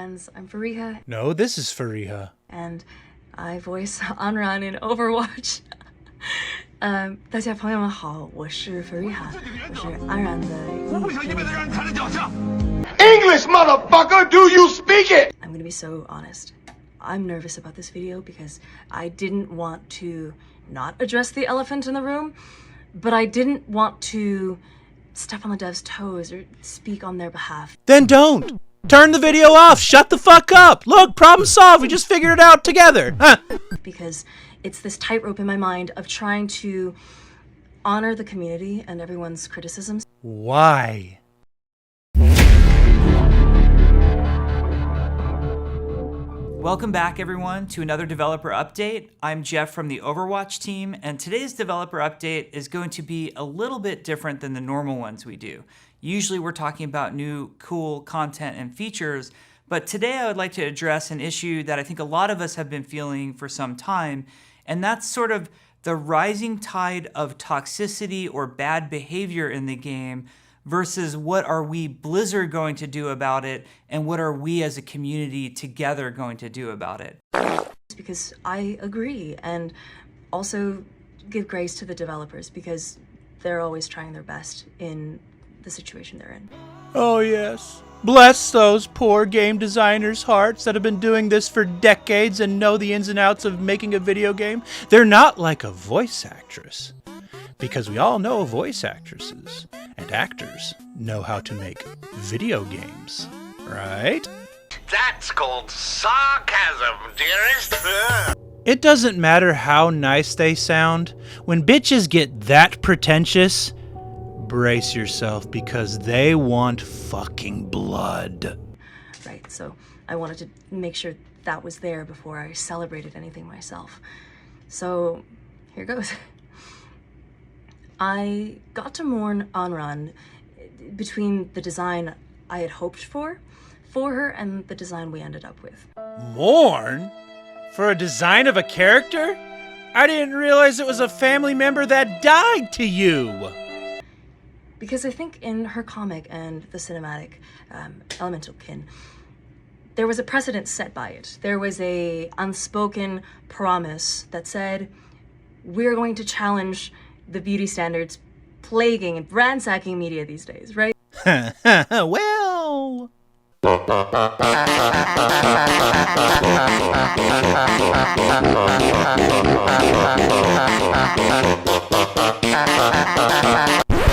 friends. I'm Fareeha. No, this is Fareeha. And I voice Anran in Overwatch. 大家朋友们好，我是 Fareeha， 我是安然的English, motherfucker, do you speak it? I'm gonna be so honest. I'm nervous about this video because I didn't want to not address the elephant in the room, but I didn't want to step on the devs' toes or speak on their behalf. Then don't! Turn the video off! Shut the fuck up! Look, problem solved! We just figured it out together! Huh? Because it's this tightrope in my mind of trying to honor the community and everyone's criticisms. Why? Welcome back, everyone, to another developer update. I'm Jeff from the Overwatch team, and today's developer update is going to be a little bit different than the normal ones we do. Usually we're talking about new, cool content and features, but today I would like to address an issue that I think a lot of us have been feeling for some time, and that's sort of the rising tide of toxicity or bad behavior in the game versus what are we, Blizzard, going to do about it, and what are we as a community together going to do about it? Because I agree, and also give grace to the developers because they're always trying their best in the situation they're in. Oh yes. Bless those poor game designers' hearts that have been doing this for decades and know the ins and outs of making a video game. They're not like a voice actress. Because we all know voice actresses and actors know how to make video games, right? That's called sarcasm, dearest. It doesn't matter how nice they sound. When bitches get that pretentious, brace yourself because they want fucking blood. Right, so I wanted to make sure that was there before I celebrated anything myself. So here goes. I got to mourn Anran between the design I had hoped for her and the design we ended up with. Mourn? For a design of a character? I didn't realize it was a family member that died to you! Because I think in her comic and the cinematic, Elemental Kin, there was a precedent set by it. There was a unspoken promise that said, we're going to challenge the beauty standards plaguing and ransacking media these days, right? Well...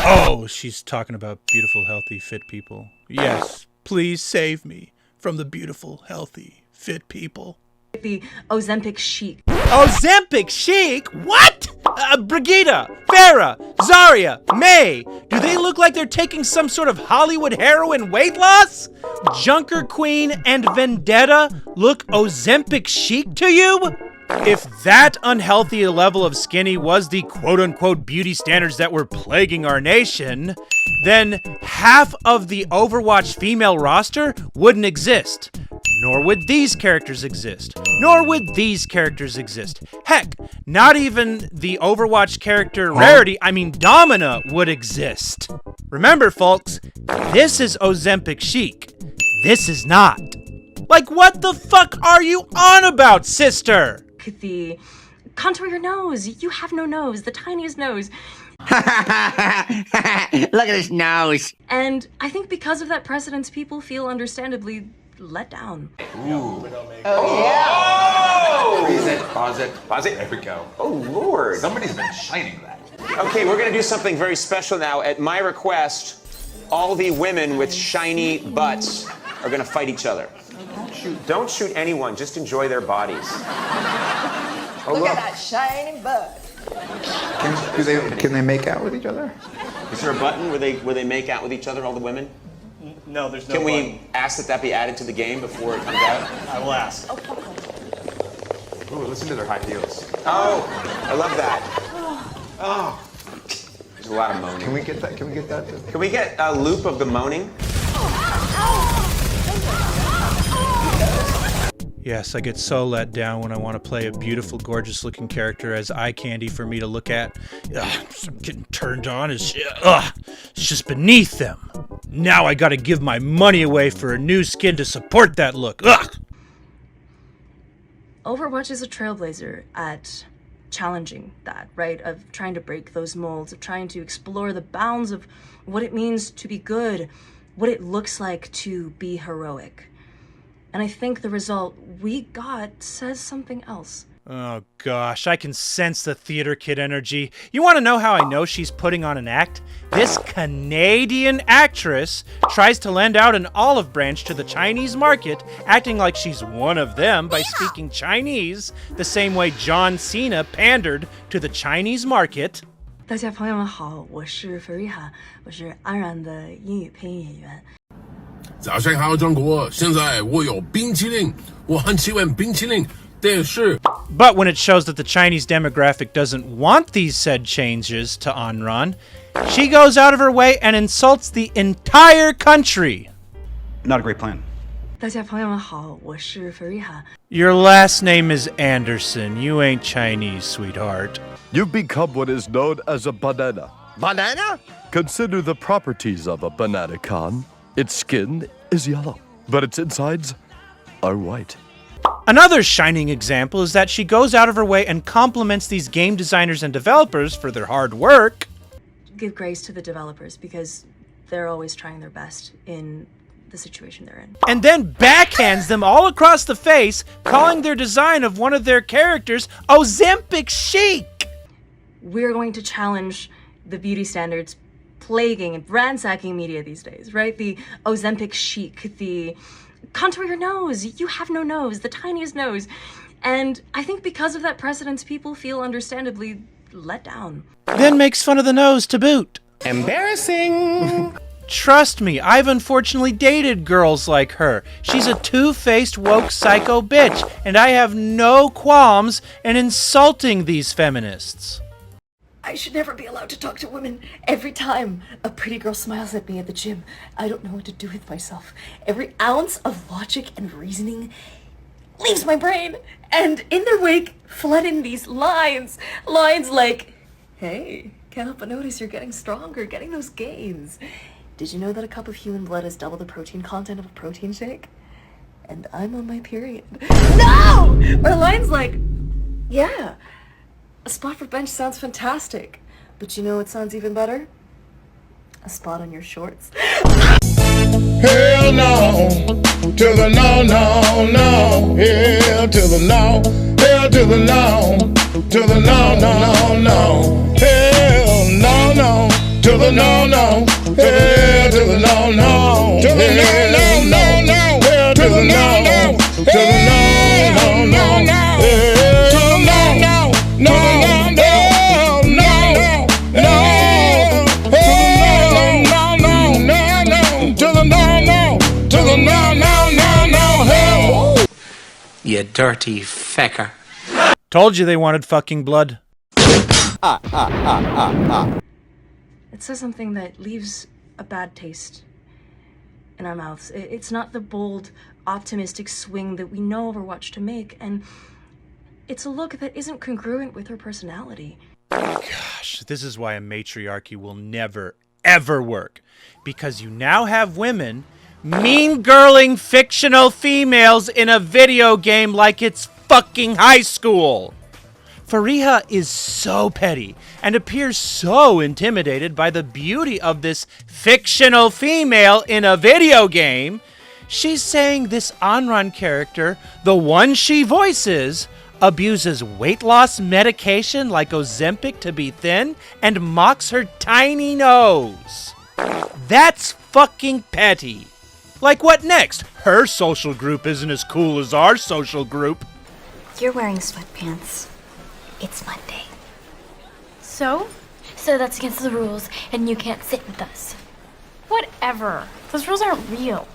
Oh, she's talking about beautiful, healthy, fit people. Yes, please save me from the beautiful, healthy, fit people. The Ozempic chic. Ozempic chic? What? Brigitte, Farah, Zarya, May, do they look like they're taking some sort of Hollywood heroin weight loss? Junker Queen and Vendetta look Ozempic chic to you? If that unhealthy level of skinny was the quote-unquote beauty standards that were plaguing our nation, then half of the Overwatch female roster wouldn't exist. Nor would these characters exist. Nor would these characters exist. Heck, not even the Overwatch character Rarity, I mean Domina, would exist. Remember, folks, this is Ozempic chic. This is not. Like, what the fuck are you on about, sister? The contour your nose. You have no nose, the tiniest nose. Look at his nose. And I think because of that precedence, people feel understandably let down. Ooh. Oh, yeah. Pause it. There we go. Oh, Lord. Somebody's been shining that. Okay, we're going to do something very special now. At my request, all the women with shiny butts are going to fight each other. Don't shoot anyone. Just enjoy their bodies. Oh, look at that shiny butt. Can they make out with each other? Is there a button where they make out with each other, all the women? No, there's no Can we button. ask that be added to the game before it comes out? I will ask. Ooh, listen to their high heels. Oh, I love that. Oh. There's a lot of moaning. Can we get that? Can we get that? Can we get a loop of the moaning? Yes, I get so let down when I want to play a beautiful, gorgeous-looking character as eye candy for me to look at. Ugh, I'm getting turned on. It's just beneath them. Now I gotta give my money away for a new skin to support that look. Ugh! Overwatch is a trailblazer at challenging that, right? Of trying to break those molds, of trying to explore the bounds of what it means to be good, what it looks like to be heroic. And I think the result we got says something else. Oh gosh, I can sense the theater kid energy. You want to know how I know she's putting on an act? This Canadian actress tries to lend out an olive branch to the Chinese market, acting like she's one of them by speaking Chinese, the same way John Cena pandered to the Chinese market. 大家朋友们好，我是 Fareeha， 我是安然的英语配音演员。早上好，中国！现在我有冰淇淋，我很喜欢冰淇淋。But when it shows that the Chinese demographic doesn't want these said changes to Anran, she goes out of her way and insults the entire country. Not a great plan. 大家朋友们好，我是 Fareeha。 Your last name is Anderson. You ain't Chinese, sweetheart. You've become what is known as a banana. Banana? Consider the properties of a banana con. Its skin is yellow, but its insides are white. Another shining example is that she goes out of her way and compliments these game designers and developers for their hard work. Give grace to the developers because they're always trying their best in the situation they're in. And then backhands them all across the face, calling their design of one of their characters Ozempic chic. We're going to challenge the beauty standards plaguing and ransacking media these days, right? The Ozempic chic, the contour your nose, you have no nose, the tiniest nose. And I think because of that precedence, people feel understandably let down. Then makes fun of the nose to boot. Embarrassing! Trust me, I've unfortunately dated girls like her. She's a two-faced woke psycho bitch, and I have no qualms in insulting these feminists. I should never be allowed to talk to women. Every time a pretty girl smiles at me at the gym, I don't know what to do with myself. Every ounce of logic and reasoning leaves my brain, and in their wake flood in these lines like, hey, can't help but notice you're getting stronger, getting those gains. Did you know that a cup of human blood is double the protein content of a protein shake? And I'm on my period. No! Or lines like, yeah, a spot for bench sounds fantastic, but you know what sounds even better? A spot on your shorts. Hell no, to the no, no, no. Hell to the no, hell to the no, to the no, no, no. Hell no, no, to the no, no. Hell to the no, no, to the no, no, no, no. Hell to the no, no, to the no, no, no, no. Hell to the no, no, no, no, no, no, no. To the no, no, to the no, no, no, no, hell. You dirty fecker. Told you they wanted fucking blood. It says something that leaves a bad taste in our mouths. It's not the bold, optimistic swing that we know Overwatch to make, and it's a look that isn't congruent with her personality. Gosh, this is why a matriarchy will never, ever work. Because you now have women mean-girling fictional females in a video game like it's fucking high school. Fareeha is so petty and appears so intimidated by the beauty of this fictional female in a video game. She's saying this Anran character, the one she voices, abuses weight loss medication like Ozempic to be thin and mocks her tiny nose. That's fucking petty. Like what next? Her social group isn't as cool as our social group. You're wearing sweatpants. It's Monday. So? So that's against the rules, and you can't sit with us. Whatever. Those rules aren't real.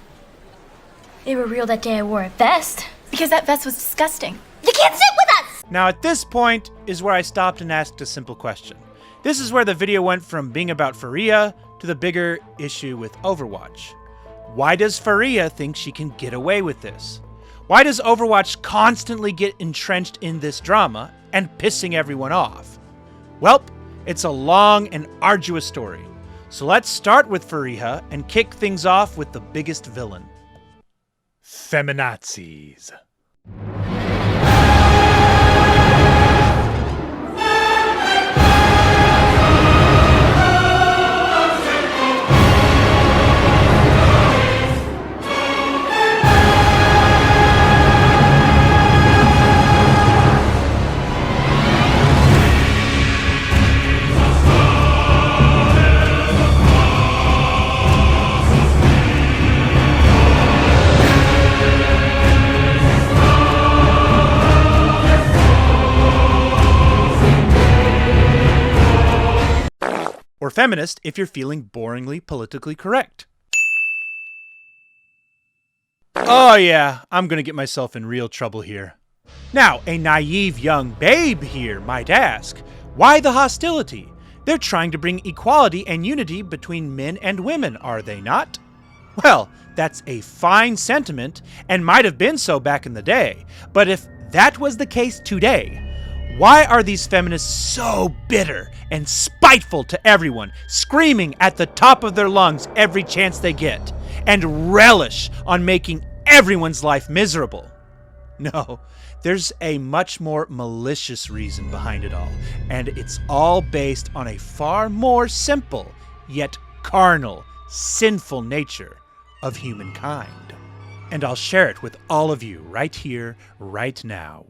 They were real that day I wore a vest. Because that vest was disgusting. You can't sit with us! Now at this point is where I stopped and asked a simple question. This is where the video went from being about Fareeha to the bigger issue with Overwatch. Why does Fareeha think she can get away with this? Why does Overwatch constantly get entrenched in this drama and pissing everyone off? Well, it's a long and arduous story. So let's start with Fareeha and kick things off with the biggest villain. Feminazis. Or feminist if you're feeling boringly politically correct. Oh yeah, I'm gonna get myself in real trouble here. Now, a naive young babe here might ask, why the hostility? They're trying to bring equality and unity between men and women, are they not? Well, that's a fine sentiment, and might have been so back in the day. But if that was the case today, why are these feminists so bitter and spiteful to everyone, screaming at the top of their lungs every chance they get, and relish on making everyone's life miserable? No, there's a much more malicious reason behind it all, and it's all based on a far more simple, yet carnal, sinful nature of humankind. And I'll share it with all of you right here, right now.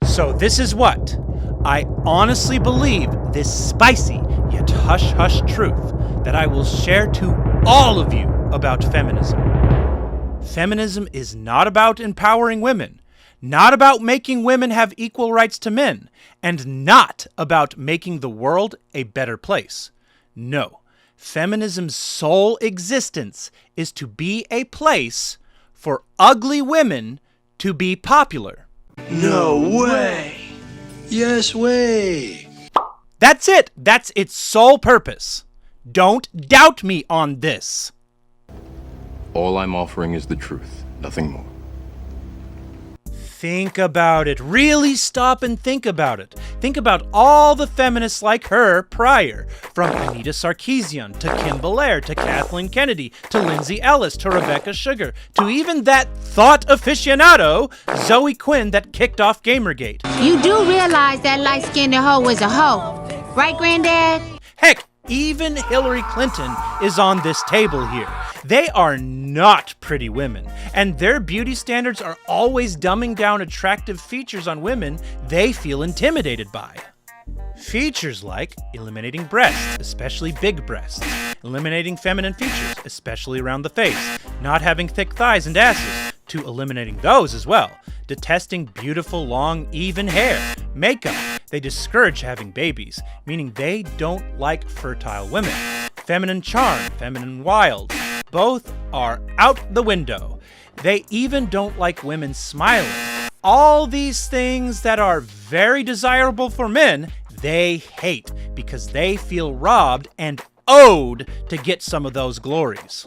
So this is what I honestly believe, this spicy yet hush-hush truth that I will share to all of you about feminism. Feminism is not about empowering women, not about making women have equal rights to men, and not about making the world a better place. No, feminism's sole existence is to be a place for ugly women to be popular. No way. Yes way. That's it. That's its sole purpose. Don't doubt me on this. All I'm offering is the truth, nothing more. Think about it. Really stop and think about it. Think about all the feminists like her prior, from Anita Sarkeesian to Kim Belair to Kathleen Kennedy to Lindsay Ellis to Rebecca Sugar to even that thought aficionado, Zoe Quinn, that kicked off Gamergate. You do realize that light-skinned hoe is a hoe, right, Granddad? Heck, even Hillary Clinton is on this table here. They are not pretty women, and their beauty standards are always dumbing down attractive features on women they feel intimidated by. Features like eliminating breasts, especially big breasts, eliminating feminine features, especially around the face, not having thick thighs and asses, to eliminating those as well, detesting beautiful, long, even hair, makeup. They discourage having babies, meaning they don't like fertile women. Feminine charm, feminine wild, both are out the window. They even don't like women smiling. All these things that are very desirable for men, they hate because they feel robbed and owed to get some of those glories.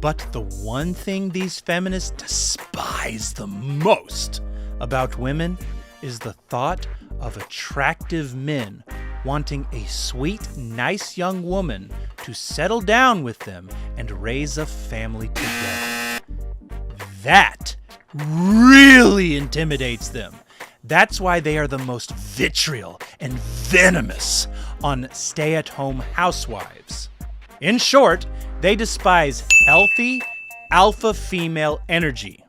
But the one thing these feminists despise the most about women is the thought of attractive men wanting a sweet, nice young woman to settle down with them and raise a family together. That really intimidates them. That's why they are the most vitriol and venomous on stay-at-home housewives. In short, they despise healthy, alpha female energy.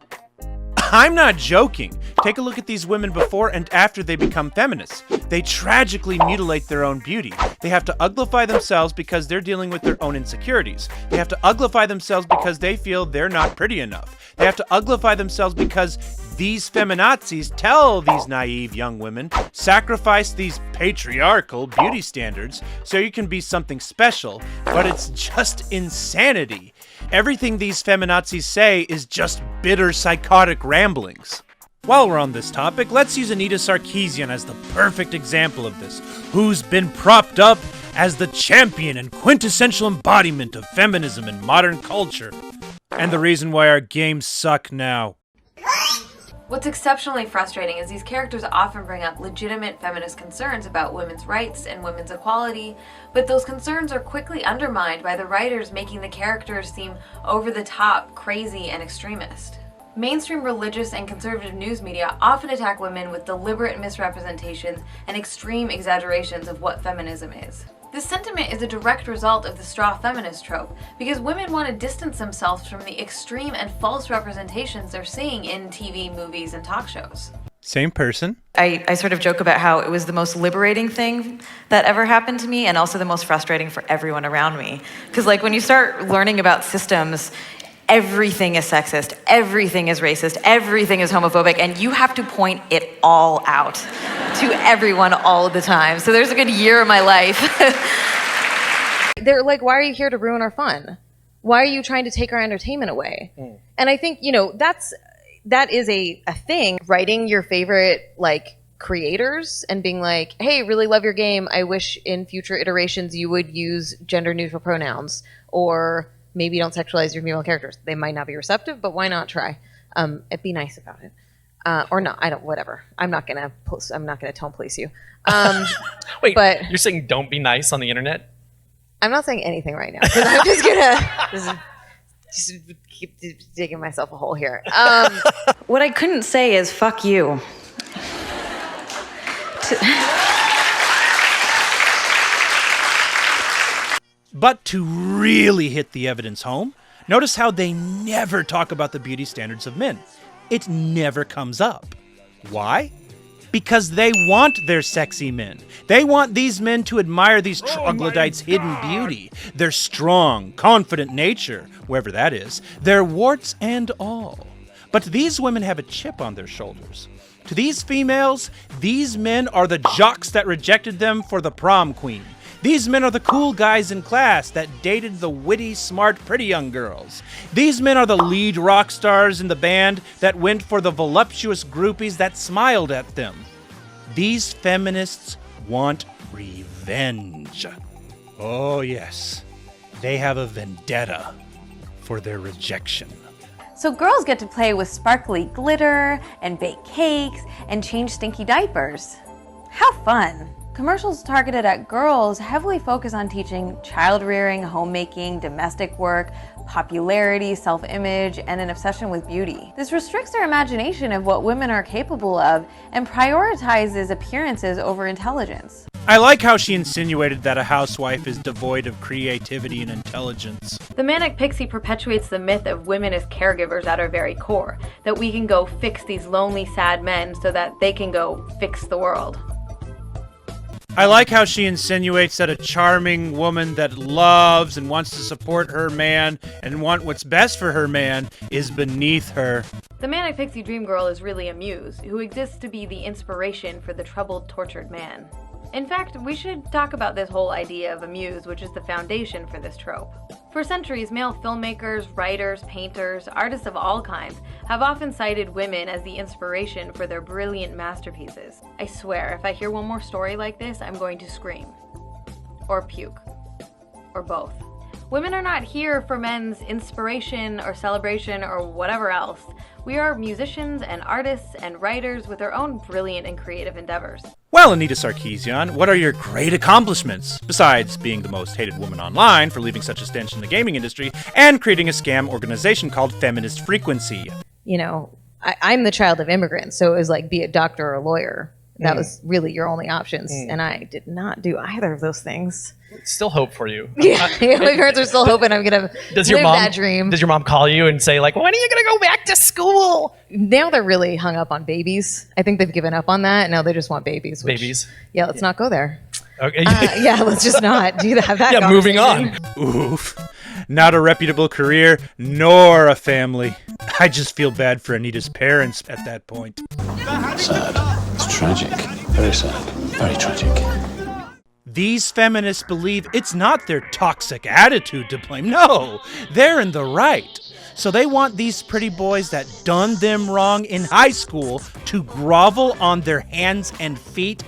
I'm not joking. Take a look at these women before and after they become feminists. They tragically mutilate their own beauty. They have to uglify themselves because they're dealing with their own insecurities. They have to uglify themselves because they feel they're not pretty enough. They have to uglify themselves because these feminazis tell these naive young women, sacrifice these patriarchal beauty standards so you can be something special, but it's just insanity. Everything these feminazis say is just bitter, psychotic ramblings. While we're on this topic, let's use Anita Sarkeesian as the perfect example of this, who's been propped up as the champion and quintessential embodiment of feminism in modern culture. And the reason why our games suck now. What's exceptionally frustrating is these characters often bring up legitimate feminist concerns about women's rights and women's equality, but those concerns are quickly undermined by the writers making the characters seem over the top, crazy, and extremist. Mainstream religious and conservative news media often attack women with deliberate misrepresentations and extreme exaggerations of what feminism is. This sentiment is a direct result of the straw feminist trope, because women want to distance themselves from the extreme and false representations they're seeing in TV, movies, and talk shows. Same person. I sort of joke about how it was the most liberating thing that ever happened to me, and also the most frustrating for everyone around me. Because like when you start learning about systems, everything is sexist, everything is racist, everything is homophobic, and you have to point it all out to everyone all the time. So there's a good year of my life. They're like, why are you here to ruin our fun? Why are you trying to take our entertainment away? And I think, that is a thing. Writing your favorite, creators and being like, hey, really love your game. I wish in future iterations you would use gender neutral pronouns, or maybe don't sexualize your female characters. They might not be receptive, but why not try? Be nice about it. Or not, whatever. I'm not gonna tone police you. Wait, but you're saying don't be nice on the internet? I'm not saying anything right now, because I'm just gonna just keep digging myself a hole here. What I couldn't say is fuck you. But to really hit the evidence home, notice how they never talk about the beauty standards of men. It never comes up. Why? Because they want their sexy men. They want these men to admire these troglodytes' hidden beauty, their strong, confident nature, wherever that is, their warts and all. But these women have a chip on their shoulders. To these females, these men are the jocks that rejected them for the prom queen. These men are the cool guys in class that dated the witty, smart, pretty young girls. These men are the lead rock stars in the band that went for the voluptuous groupies that smiled at them. These feminists want revenge. Oh yes, they have a vendetta for their rejection. So girls get to play with sparkly glitter and bake cakes and change stinky diapers. How fun! Commercials targeted at girls heavily focus on teaching child rearing, homemaking, domestic work, popularity, self-image, and an obsession with beauty. This restricts their imagination of what women are capable of and prioritizes appearances over intelligence. I like how she insinuated that a housewife is devoid of creativity and intelligence. The Manic Pixie perpetuates the myth of women as caregivers at our very core, that we can go fix these lonely, sad men so that they can go fix the world. I like how she insinuates that a charming woman that loves and wants to support her man and want what's best for her man is beneath her. The Manic Pixie Dream Girl is really a muse, who exists to be the inspiration for the troubled, tortured man. In fact, we should talk about this whole idea of a muse, which is the foundation for this trope. For centuries, male filmmakers, writers, painters, artists of all kinds have often cited women as the inspiration for their brilliant masterpieces. I swear, if I hear one more story like this, I'm going to scream. Or puke. Or both. Women are not here for men's inspiration or celebration or whatever else. We are musicians and artists and writers with our own brilliant and creative endeavors. Well, Anita Sarkeesian, what are your great accomplishments, besides being the most hated woman online for leaving such a stench in the gaming industry and creating a scam organization called Feminist Frequency? I'm the child of immigrants, so it was like be a doctor or a lawyer. That was really your only options, and I did not do either of those things. Still hope for you. Yeah, my parents are still hoping I'm gonna live that dream. Does your mom call you and say, like, when are you gonna go back to school? Now they're really hung up on babies. I think they've given up on that. Now they just want babies. Babies? Yeah, let's not go there. Okay. Yeah, let's just not do that. Yeah, moving on. Oof. Not a reputable career, nor a family. I just feel bad for Anita's parents at that point. Sad. It's tragic. Very sad. Very tragic. These feminists believe it's not their toxic attitude to blame. No, they're in the right. So they want these pretty boys that done them wrong in high school to grovel on their hands and feet,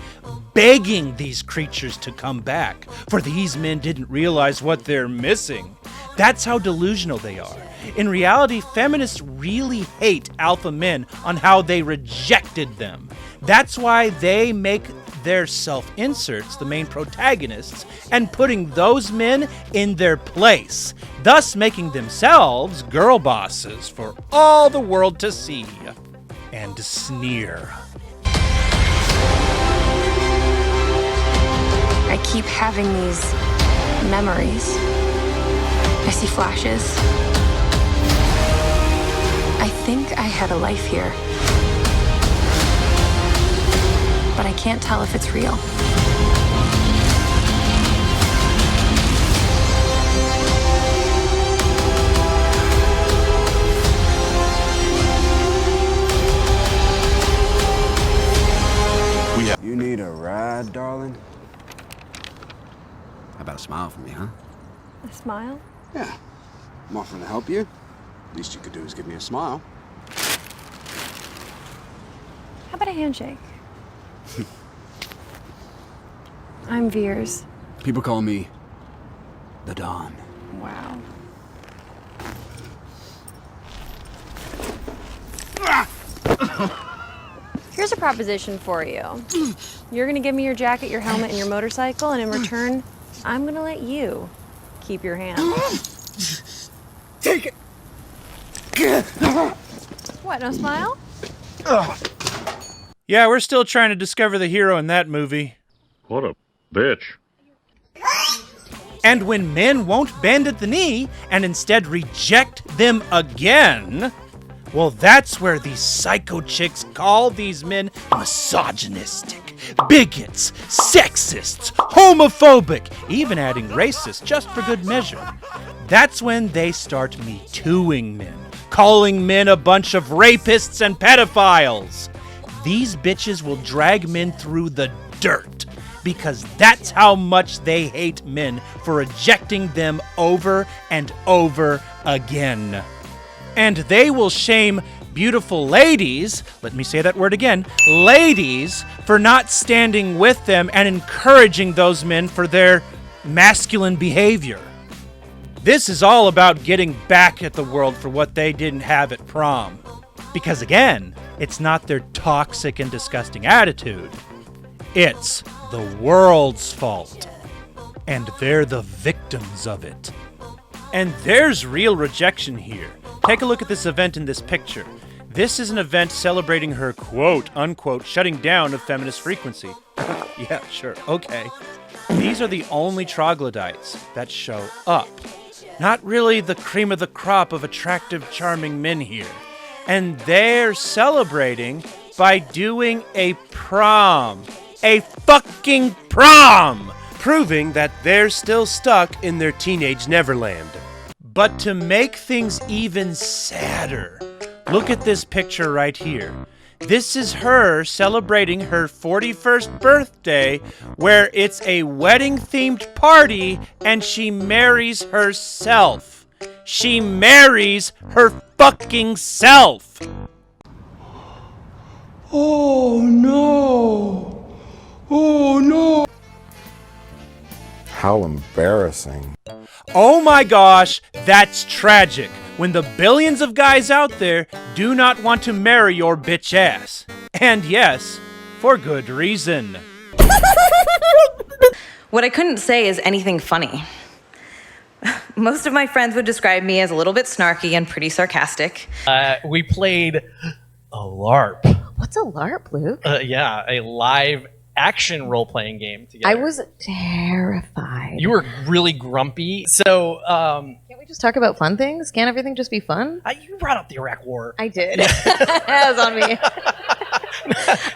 begging these creatures to come back, for these men didn't realize what they're missing. That's how delusional they are. In reality, feminists really hate alpha men on how they rejected them. That's why they make their self-inserts the main protagonists and putting those men in their place, thus making themselves girl bosses for all the world to see and sneer. I keep having these memories. I see flashes. I think I had a life here. But I can't tell if it's real. You need a ride, darling? How about a smile from me, huh? A smile? Yeah. I'm offering to help you. Least you could do is give me a smile. How about a handshake? I'm Veers. People call me the Don. Wow. Here's a proposition for you. You're gonna give me your jacket, your helmet, and your motorcycle, and in return, I'm gonna let you keep your hand. Take it! What, no smile? Yeah, we're still trying to discover the hero in that movie. What a bitch. And when men won't bend at the knee and instead reject them again, well, that's where these psycho chicks call these men misogynistic, bigots, sexists, homophobic, even adding racist just for good measure. That's when they start Me Tooing men, calling men a bunch of rapists and pedophiles. These bitches will drag men through the dirt because that's how much they hate men for rejecting them over and over again. And they will shame beautiful ladies, let me say that word again, ladies, for not standing with them and encouraging those men for their masculine behavior. This is all about getting back at the world for what they didn't have at prom. Because again, it's not their toxic and disgusting attitude. It's the world's fault. And they're the victims of it. And there's real rejection here. Take a look at this event in this picture. This is an event celebrating her quote-unquote shutting down of feminist frequency. Yeah, sure, okay. These are the only troglodytes that show up. Not really the cream of the crop of attractive, charming men here. And they're celebrating by doing a prom. A fucking prom! Proving that they're still stuck in their teenage Neverland. But to make things even sadder, look at this picture right here. This is her celebrating her 41st birthday, where it's a wedding-themed party and she marries herself. She marries her fucking self! Oh no! Oh no! How embarrassing. Oh my gosh, that's tragic. When the billions of guys out there do not want to marry your bitch ass. And yes, for good reason. What I couldn't say is anything funny. Most of my friends would describe me as a little bit snarky and pretty sarcastic. We played a LARP. What's a LARP, Luke? Yeah, a live action role-playing game together. I was terrified. You were really grumpy. So, can't we just talk about fun things? Can't everything just be fun? You brought up the Iraq War. I did. That was on me.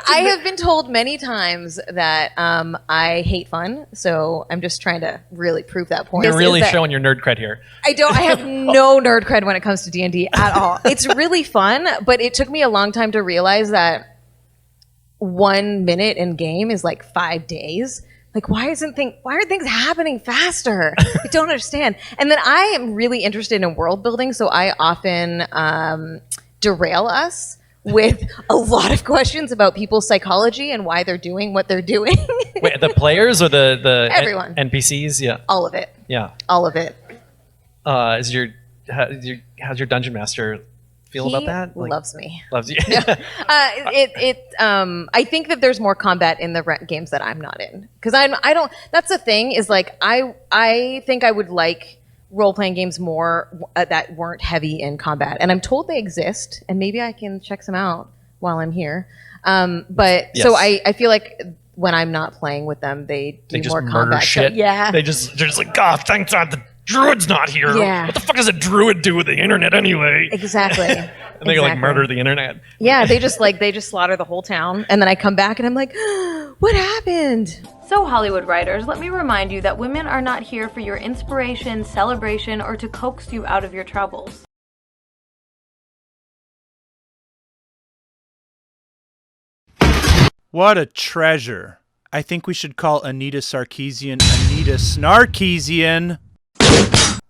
I have been told many times that I hate fun, so I'm just trying to really prove that point. You're really showing your nerd cred here. I have no nerd cred when it comes to D&D at all. It's really fun, but it took me a long time to realize that 1 minute in game is like 5 days. Like, why are things happening faster? I don't understand. And then I am really interested in world building, so I often derail us with a lot of questions about people's psychology and why they're doing what they're doing. Wait, the players or the Everyone. NPCs? Yeah. All of it. Yeah. All of it. How's your dungeon master feel about that? Loves me. Loves you. I think that there's more combat in the games that I'm not in, because I don't. That's the thing, is like I think I would like role-playing games more that weren't heavy in combat, and I'm told they exist, and maybe I can check some out while I'm here. But Yes. so I feel like when I'm not playing with them, they do just more murder combat. shit. So, yeah. They're just like, God, thank God the druid's not here. Yeah. What the fuck does a druid do with the internet anyway? Exactly. And they like murder the internet. Yeah, they just slaughter the whole town, and then I come back and I'm like, what happened? So, Hollywood writers, let me remind you that women are not here for your inspiration, celebration, or to coax you out of your troubles. What a treasure. I think we should call Anita Sarkeesian Anita Snarkeesian.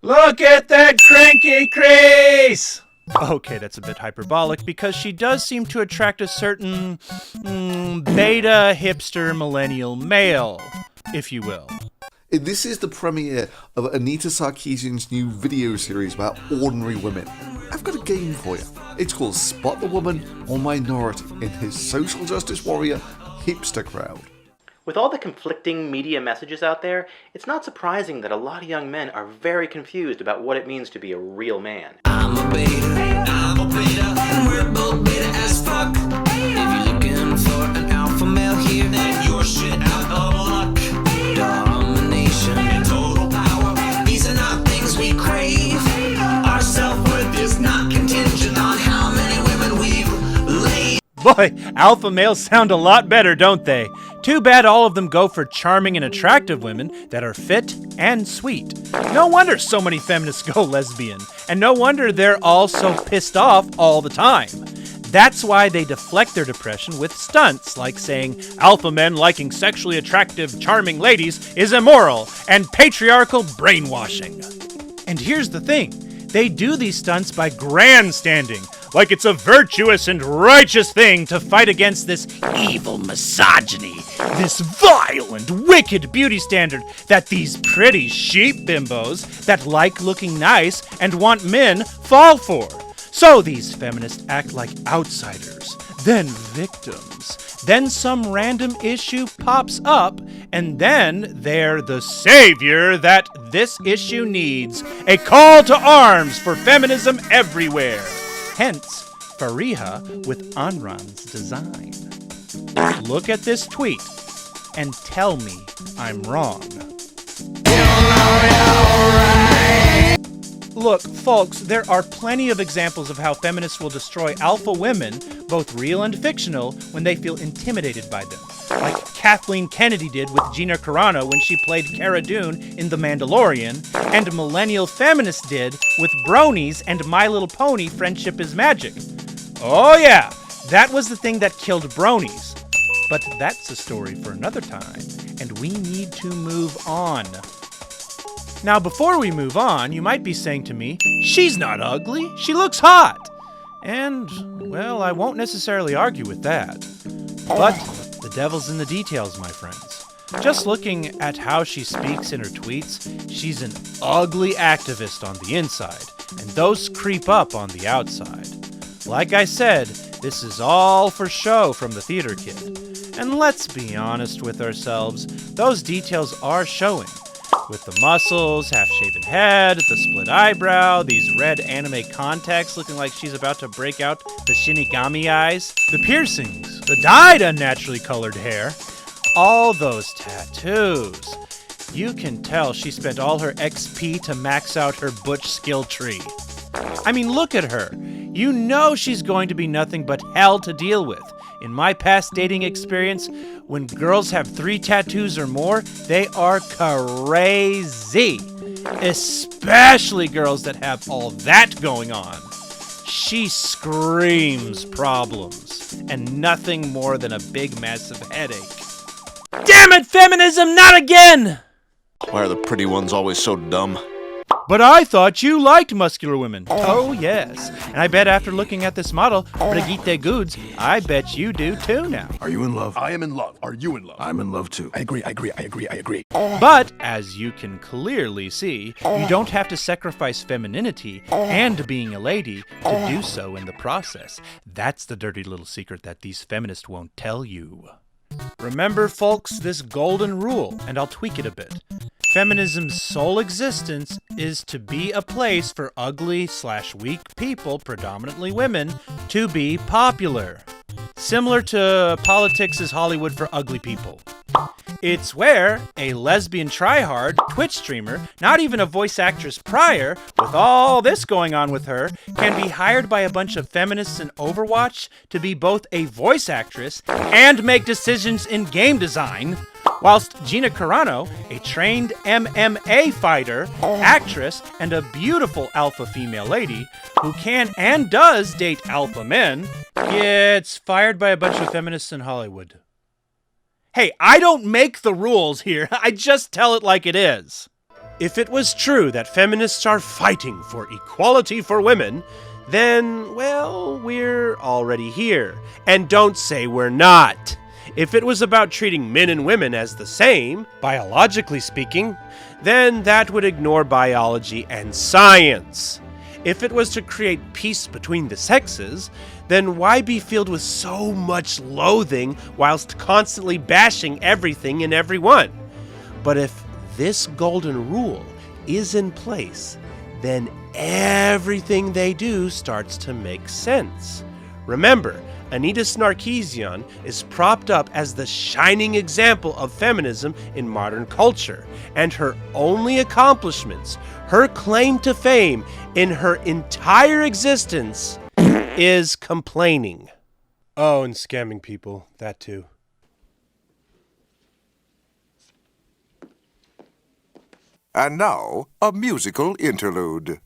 Look at that cranky crease! Okay, that's a bit hyperbolic, because she does seem to attract a certain beta hipster millennial male, if you will. This is the premiere of Anita Sarkeesian's new video series about ordinary women. I've got a game for you. It's called Spot the Woman or Minority in his social justice warrior hipster crowd. With all the conflicting media messages out there, it's not surprising that a lot of young men are very confused about what it means to be a real man. I'm a beta, and we're both beta as fuck. If you're looking for an alpha male here, then you're shit out of luck. Domination and total power, these are not things we crave. Our self-worth is not contingent on how many women we've laid. Boy, alpha males sound a lot better, don't they? Too bad all of them go for charming and attractive women that are fit and sweet. No wonder so many feminists go lesbian, and no wonder they're all so pissed off all the time. That's why they deflect their depression with stunts like saying alpha men liking sexually attractive, charming ladies is immoral and patriarchal brainwashing. And here's the thing. They do these stunts by grandstanding, like it's a virtuous and righteous thing to fight against this evil misogyny, this vile and wicked beauty standard that these pretty sheep bimbos that like looking nice and want men fall for. So these feminists act like outsiders, then victims. Then some random issue pops up, and then they're the savior that this issue needs. A call to arms for feminism everywhere. Hence, Fareeha with Anran's design. Look at this tweet and tell me I'm wrong. Look, folks, there are plenty of examples of how feminists will destroy alpha women, both real and fictional, when they feel intimidated by them. Like Kathleen Kennedy did with Gina Carano when she played Cara Dune in The Mandalorian, and millennial feminists did with bronies and My Little Pony Friendship is Magic. Oh yeah, that was the thing that killed bronies. But that's a story for another time, and we need to move on. Now, before we move on, you might be saying to me, she's not ugly, she looks hot. And, well, I won't necessarily argue with that. But the devil's in the details, my friends. Just looking at how she speaks in her tweets, she's an ugly activist on the inside, and those creep up on the outside. Like I said, this is all for show from the theater kid. And let's be honest with ourselves, those details are showing. With the muscles, half-shaven head, the split eyebrow, these red anime contacts looking like she's about to break out the Shinigami eyes, the piercings, the dyed unnaturally colored hair, all those tattoos. You can tell she spent all her XP to max out her butch skill tree. I mean, look at her. You know she's going to be nothing but hell to deal with. In my past dating experience, when girls have 3 tattoos or more, they are crazy. Especially girls that have all that going on. She screams problems, and nothing more than a big, massive headache. Damn it, feminism, not again! Why are the pretty ones always so dumb? But I thought you liked muscular women. Oh, yes. And I bet after looking at this model, Brigitte Goods, I bet you do too now. Are you in love? I am in love. Are you in love? I'm in love too. I agree. But, as you can clearly see, you don't have to sacrifice femininity and being a lady to do so in the process. That's the dirty little secret that these feminists won't tell you. Remember, folks, this golden rule, and I'll tweak it a bit. Feminism's sole existence is to be a place for ugly/weak people, predominantly women, to be popular. Similar to politics is Hollywood for ugly people. It's where a lesbian tryhard Twitch streamer, not even a voice actress prior, with all this going on with her, can be hired by a bunch of feminists in Overwatch to be both a voice actress and make decisions in game design, whilst Gina Carano, a trained MMA fighter, actress, and a beautiful alpha female lady who can and does date alpha men, gets fired by a bunch of feminists in Hollywood. Hey, I don't make the rules here, I just tell it like it is. If it was true that feminists are fighting for equality for women, then, well, we're already here. And don't say we're not. If it was about treating men and women as the same, biologically speaking, then that would ignore biology and science. If it was to create peace between the sexes, then why be filled with so much loathing whilst constantly bashing everything and everyone? But if this golden rule is in place, then everything they do starts to make sense. Remember, Anita Sarkeesian is propped up as the shining example of feminism in modern culture, and her only accomplishments, her claim to fame in her entire existence, is complaining. Oh, and scamming people, that too. And now, a musical interlude.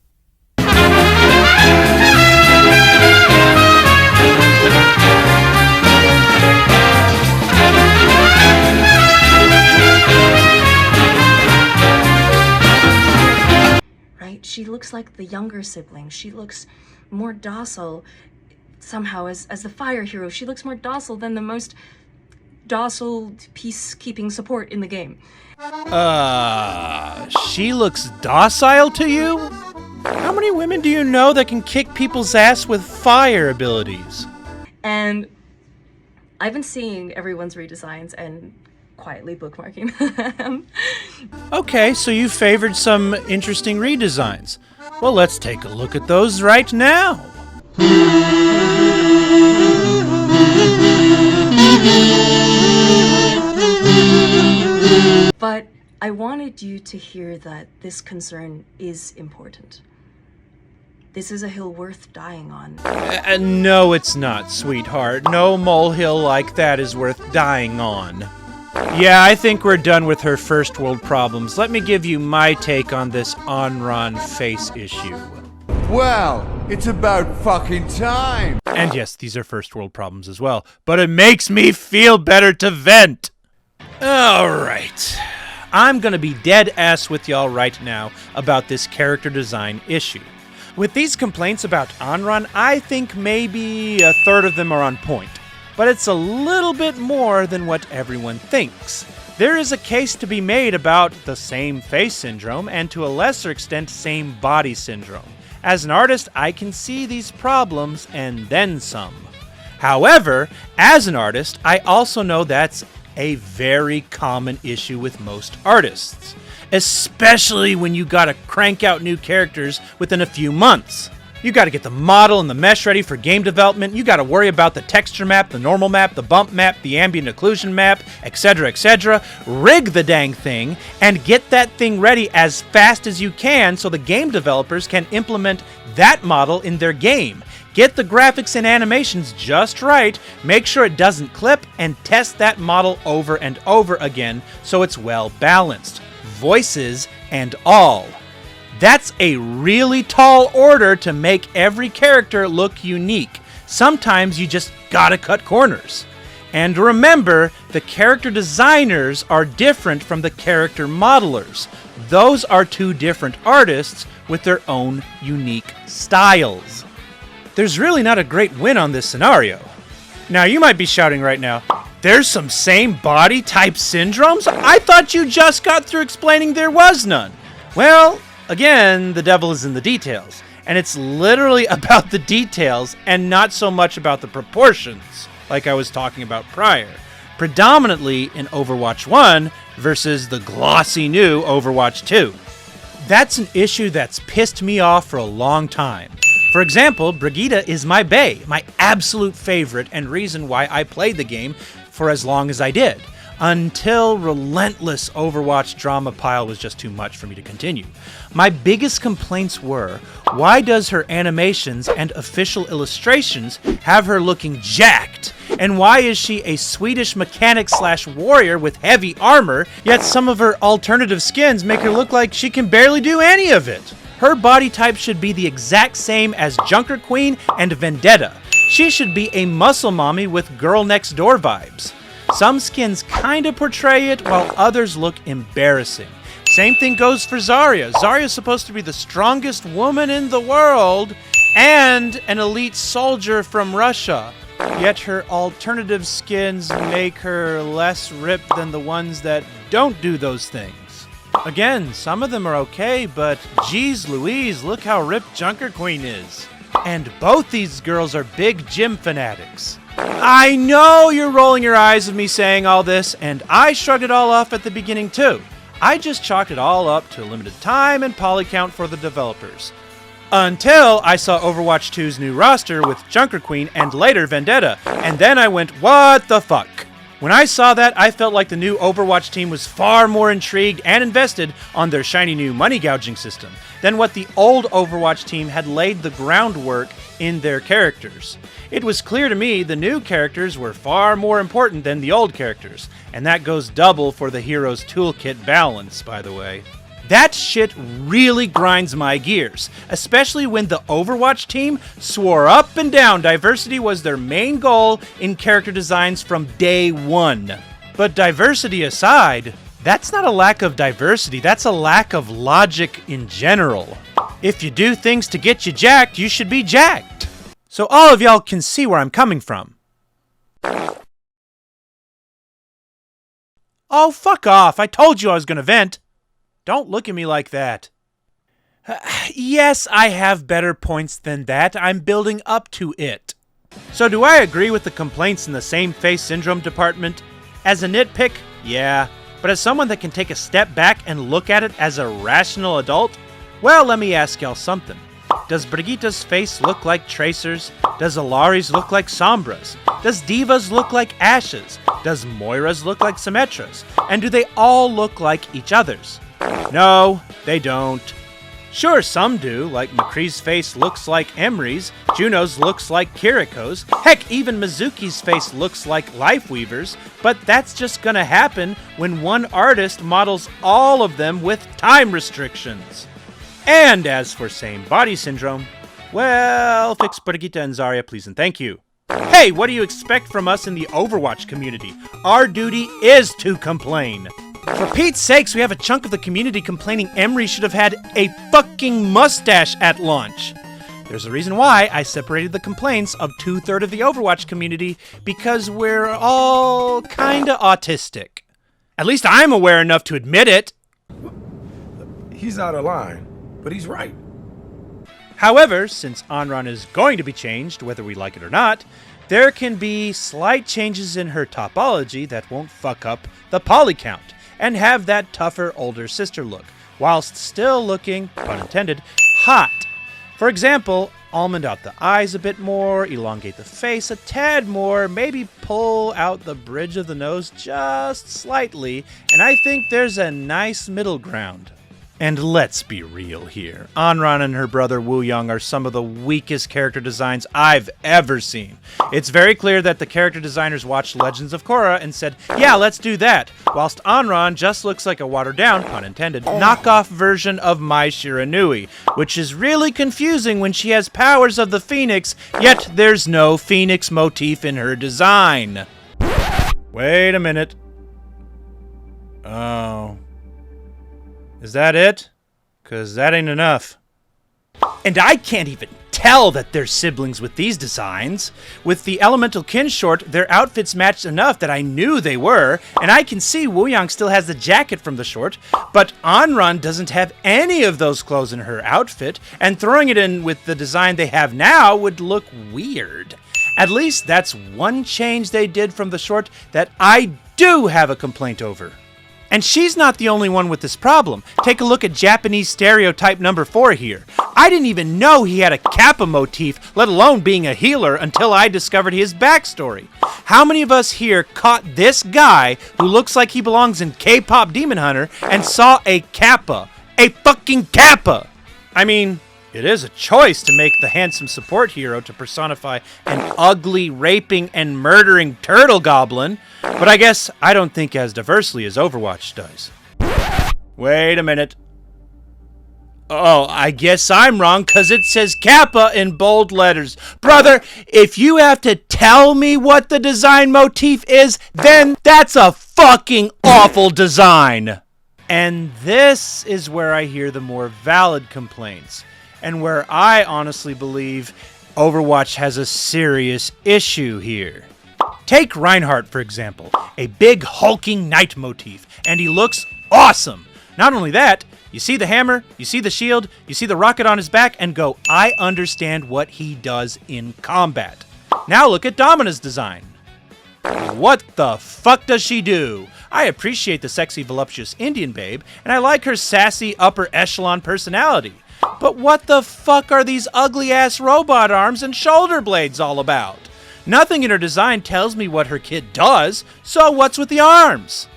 Right? She looks like the younger sibling. She looks more docile somehow as the fire hero. She looks more docile than the most docile peacekeeping support in the game. She looks docile to you? How many women do you know that can kick people's ass with fire abilities? And I've been seeing everyone's redesigns and quietly bookmarking them. Okay, so you favored some interesting redesigns. Well, let's take a look at those right now. But I wanted you to hear that this concern is important. This is a hill worth dying on. No, it's not, sweetheart. No molehill like that is worth dying on. Yeah, I think we're done with her first world problems. Let me give you my take on this Anran face issue. Well, it's about fucking time. And yes, these are first world problems as well, but it makes me feel better to vent. Alright, I'm gonna be dead ass with y'all right now about this character design issue. With these complaints about Anran, I think maybe a third of them are on point. But it's a little bit more than what everyone thinks. There is a case to be made about the same face syndrome and to a lesser extent same body syndrome. As an artist, I can see these problems and then some. However, as an artist, I also know that's a very common issue with most artists, especially when you gotta crank out new characters within a few months. You gotta get the model and the mesh ready for game development, you gotta worry about the texture map, the normal map, the bump map, the ambient occlusion map, etc., rig the dang thing, and get that thing ready as fast as you can so the game developers can implement that model in their game. Get the graphics and animations just right, make sure it doesn't clip, and test that model over and over again so it's well balanced. Voices and all. That's a really tall order to make every character look unique. Sometimes you just gotta cut corners. And remember, the character designers are different from the character modelers. Those are two different artists with their own unique styles. There's really not a great win on this scenario. Now you might be shouting right now, there's some same body type syndromes? I thought you just got through explaining there was none. Well, again, the devil is in the details. And it's literally about the details and not so much about the proportions, like I was talking about prior. Predominantly in Overwatch 1 versus the glossy new Overwatch 2. That's an issue that's pissed me off for a long time. For example, Brigitte is my bae, my absolute favorite and reason why I played the game for as long as I did, until relentless Overwatch drama pile was just too much for me to continue. My biggest complaints were, why does her animations and official illustrations have her looking jacked? And why is she a Swedish mechanic / warrior with heavy armor, yet some of her alternative skins make her look like she can barely do any of it? Her body type should be the exact same as Junker Queen and Vendetta. She should be a muscle mommy with girl next door vibes. Some skins kinda portray it, while others look embarrassing. Same thing goes for Zarya. Zarya's supposed to be the strongest woman in the world, and an elite soldier from Russia. Yet her alternative skins make her less ripped than the ones that don't do those things. Again, some of them are okay, but geez Louise, look how ripped Junker Queen is. And both these girls are big gym fanatics. I know you're rolling your eyes at me saying all this, and I shrugged it all off at the beginning too. I just chalked it all up to limited time and poly count for the developers. Until I saw Overwatch 2's new roster with Junker Queen and later Vendetta, and then I went, what the fuck? When I saw that, I felt like the new Overwatch team was far more intrigued and invested on their shiny new money gouging system than what the old Overwatch team had laid the groundwork in their characters. It was clear to me the new characters were far more important than the old characters, and that goes double for the hero's toolkit balance, by the way. That shit really grinds my gears, especially when the Overwatch team swore up and down diversity was their main goal in character designs from day one. But diversity aside, that's not a lack of diversity, that's a lack of logic in general. If you do things to get you jacked, you should be jacked. So all of y'all can see where I'm coming from. Oh, fuck off, I told you I was gonna vent. Don't look at me like that. Yes, I have better points than that. I'm building up to it. So do I agree with the complaints in the same face syndrome department? As a nitpick, yeah. But as someone that can take a step back and look at it as a rational adult, well, let me ask y'all something. Does Brigitte's face look like Tracer's? Does Alari's look like Sombra's? Does Diva's look like Ash's? Does Moira's look like Symmetra's? And do they all look like each other's? No, they don't. Sure, some do, like McCree's face looks like Emery's, Juno's looks like Kiriko's, heck, even Mizuki's face looks like Lifeweaver's, but that's just gonna happen when one artist models all of them with time restrictions. And as for same body syndrome, well, fix Brigitte and Zarya, please and thank you. Hey, what do you expect from us in the Overwatch community? Our duty is to complain. For Pete's sakes, we have a chunk of the community complaining Emery should have had a fucking mustache at launch. There's a reason why I separated the complaints of 2/3 of the Overwatch community, because we're all kinda autistic. At least I'm aware enough to admit it. He's out of line, but he's right. However, since Anran is going to be changed, whether we like it or not, there can be slight changes in her topology that won't fuck up the poly count and have that tougher older sister look, whilst still looking, pun intended, hot. For example, almond out the eyes a bit more, elongate the face a tad more, maybe pull out the bridge of the nose just slightly, and I think there's a nice middle ground. And let's be real here. Anran and her brother Wooyoung are some of the weakest character designs I've ever seen. It's very clear that the character designers watched Legends of Korra and said, yeah, let's do that, whilst Anran just looks like a watered-down, pun intended, knockoff version of Mai Shiranui, which is really confusing when she has powers of the Phoenix, yet there's no Phoenix motif in her design. Wait a minute. Oh. Is that it? 'Cause that ain't enough. And I can't even tell that they're siblings with these designs. With the Elemental Kin short, their outfits matched enough that I knew they were, and I can see Wooyoung still has the jacket from the short, but Anran doesn't have any of those clothes in her outfit, and throwing it in with the design they have now would look weird. At least that's one change they did from the short that I do have a complaint over. And she's not the only one with this problem. Take a look at Japanese stereotype number 4 here. I didn't even know he had a Kappa motif, let alone being a healer, until I discovered his backstory. How many of us here caught this guy who looks like he belongs in K-pop Demon Hunter and saw a Kappa? A fucking Kappa! I mean, it is a choice to make the handsome support hero to personify an ugly, raping, and murdering turtle goblin, but I guess I don't think as diversely as Overwatch does. Wait a minute. Oh, I guess I'm wrong, 'cause it says Kappa in bold letters. Brother, if you have to tell me what the design motif is, then that's a fucking awful design. And this is where I hear the more valid complaints, and where I honestly believe Overwatch has a serious issue here. Take Reinhardt, for example, a big hulking knight motif, and he looks awesome. Not only that, you see the hammer, you see the shield, you see the rocket on his back, and go, I understand what he does in combat. Now look at Domina's design. What the fuck does she do? I appreciate the sexy, voluptuous Indian babe, and I like her sassy, upper echelon personality. But what the fuck are these ugly-ass robot arms and shoulder blades all about? Nothing in her design tells me what her kit does, so what's with the arms?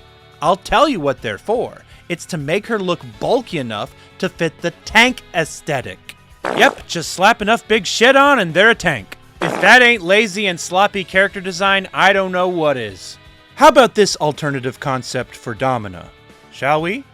I'll tell you what they're for. It's to make her look bulky enough to fit the tank aesthetic. Yep, just slap enough big shit on and they're a tank. If that ain't lazy and sloppy character design, I don't know what is. How about this alternative concept for Domina? Shall we?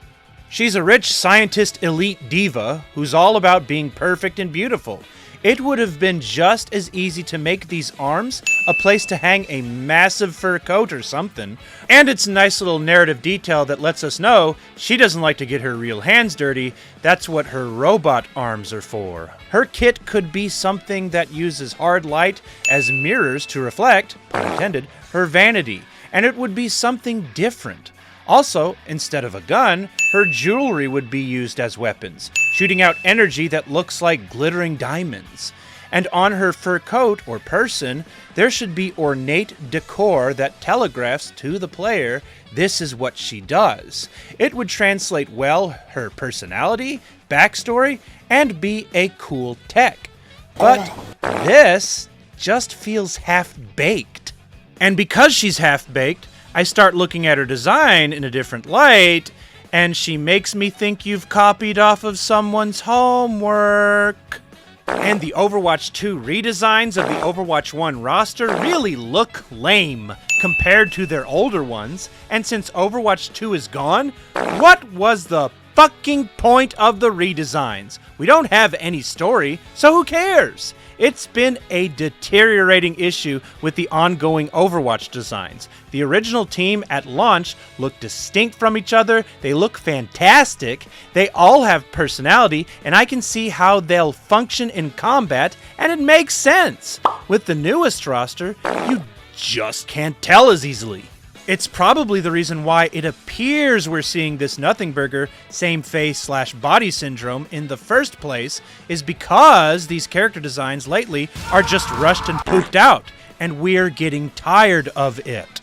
She's a rich scientist elite diva who's all about being perfect and beautiful. It would have been just as easy to make these arms a place to hang a massive fur coat or something. And it's a nice little narrative detail that lets us know she doesn't like to get her real hands dirty. That's what her robot arms are for. Her kit could be something that uses hard light as mirrors to reflect, pun intended, her vanity. And it would be something different. Also, instead of a gun, her jewelry would be used as weapons, shooting out energy that looks like glittering diamonds. And on her fur coat or person, there should be ornate decor that telegraphs to the player this is what she does. It would translate well her personality, backstory, and be a cool tech. But this just feels half-baked. And because she's half-baked, I start looking at her design in a different light, and she makes me think you've copied off of someone's homework. And the Overwatch 2 redesigns of the Overwatch 1 roster really look lame compared to their older ones, and since Overwatch 2 is gone, what was the fucking point of the redesigns? We don't have any story, so who cares? It's been a deteriorating issue with the ongoing Overwatch designs. The original team at launch look distinct from each other, they look fantastic, they all have personality, and I can see how they'll function in combat, and it makes sense. With the newest roster, you just can't tell as easily. It's probably the reason why it appears we're seeing this nothing burger, same face / body syndrome in the first place, is because these character designs lately are just rushed and pooped out, and we're getting tired of it.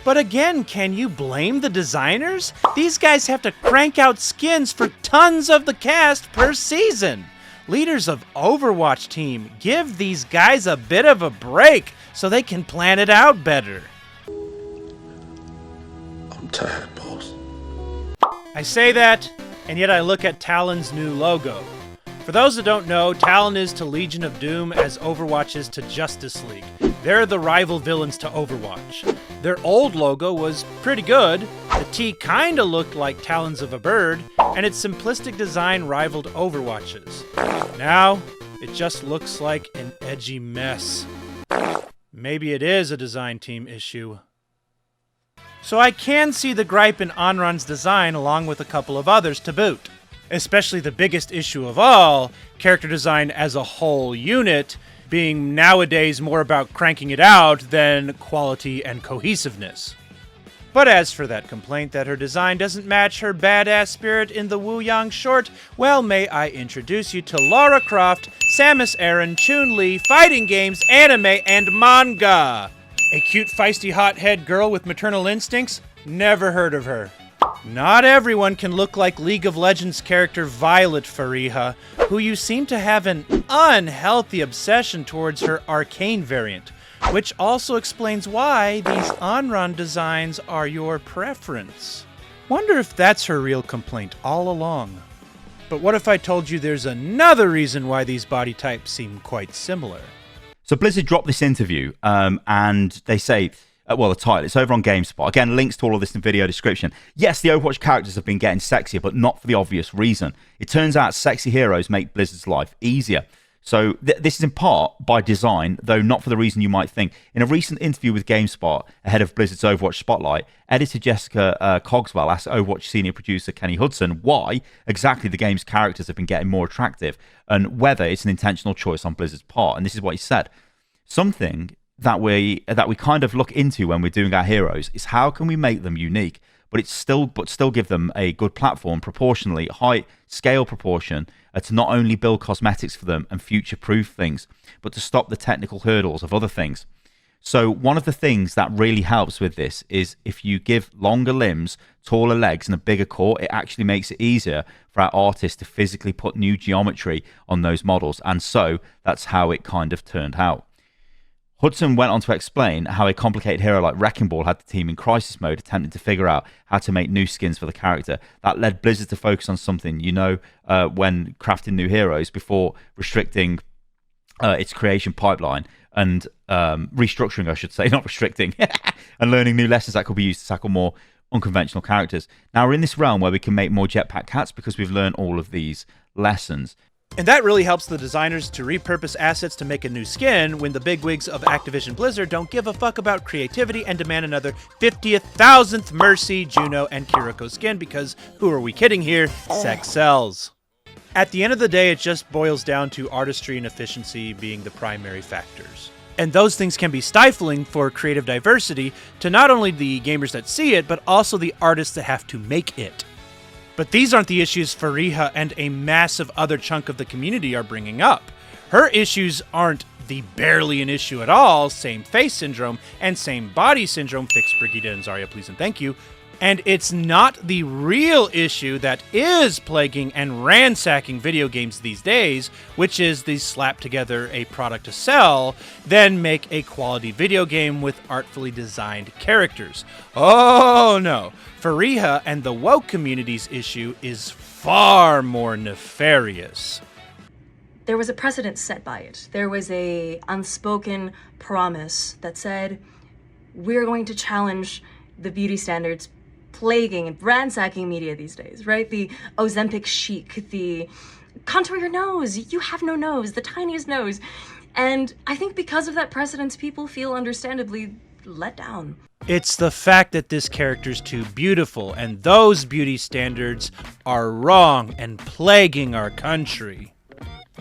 But again, can you blame the designers? These guys have to crank out skins for tons of the cast per season. Leaders of Overwatch team, give these guys a bit of a break so they can plan it out better. I'm tired, boss. I say that, and yet I look at Talon's new logo. For those that don't know, Talon is to Legion of Doom as Overwatch is to Justice League. They're the rival villains to Overwatch. Their old logo was pretty good. The T kinda looked like talons of a bird, and its simplistic design rivaled Overwatch's. Now, it just looks like an edgy mess. Maybe it is a design team issue. So I can see the gripe in Anran's design along with a couple of others to boot. Especially the biggest issue of all, character design as a whole unit being nowadays more about cranking it out than quality and cohesiveness. But as for that complaint that her design doesn't match her badass spirit in the Wu Yang short, well, may I introduce you to Lara Croft, Samus Aran, Chun-Li, fighting games, anime, and manga. A cute, feisty, hothead girl with maternal instincts? Never heard of her. Not everyone can look like League of Legends character Violet Fareeha, who you seem to have an unhealthy obsession towards her arcane variant, which also explains why these Anran designs are your preference. Wonder if that's her real complaint all along. But what if I told you there's another reason why these body types seem quite similar? So Blizzard dropped this interview, and they say, well, the title, it's over on GameSpot. Again, links to all of this in video description. Yes, the Overwatch characters have been getting sexier, but not for the obvious reason. It turns out sexy heroes make Blizzard's life easier. So this is in part by design, though not for the reason you might think. In a recent interview with GameSpot ahead of Blizzard's Overwatch Spotlight, editor Jessica Cogswell asked Overwatch senior producer Kenny Hudson why exactly the game's characters have been getting more attractive and whether it's an intentional choice on Blizzard's part. And this is what he said. Something that we kind of look into when we're doing our heroes is how can we make them unique, but still give them a good platform, proportionally high scale proportion, to not only build cosmetics for them and future-proof things, but to stop the technical hurdles of other things. So one of the things that really helps with this is if you give longer limbs, taller legs, and a bigger core, it actually makes it easier for our artists to physically put new geometry on those models, and so that's how it kind of turned out. Hudson went on to explain how a complicated hero like Wrecking Ball had the team in crisis mode attempting to figure out how to make new skins for the character. That led Blizzard to focus on something, when crafting new heroes before restricting its creation pipeline and restructuring, I should say, not restricting, and learning new lessons that could be used to tackle more unconventional characters. Now we're in this realm where we can make more jetpack cats because we've learned all of these lessons. And that really helps the designers to repurpose assets to make a new skin when the bigwigs of Activision Blizzard don't give a fuck about creativity and demand another 50,000th Mercy, Juno, and Kiriko skin because, who are we kidding here, sex sells. At the end of the day, it just boils down to artistry and efficiency being the primary factors. And those things can be stifling for creative diversity to not only the gamers that see it, but also the artists that have to make it. But these aren't the issues Fareeha and a massive other chunk of the community are bringing up. Her issues aren't the barely an issue at all, same face syndrome and same body syndrome, fix Brigida and Zarya please and thank you. And it's not the real issue that is plaguing and ransacking video games these days, which is the slap together a product to sell, then make a quality video game with artfully designed characters. Oh no, Fareeha and the woke community's issue is far more nefarious. There was a precedent set by it. There was a unspoken promise that said, we're going to challenge the beauty standards plaguing and ransacking media these days, right? The Ozempic chic, the contour your nose, you have no nose, the tiniest nose. And I think because of that precedence, people feel understandably let down. It's the fact that this character's too beautiful, and those beauty standards are wrong and plaguing our country.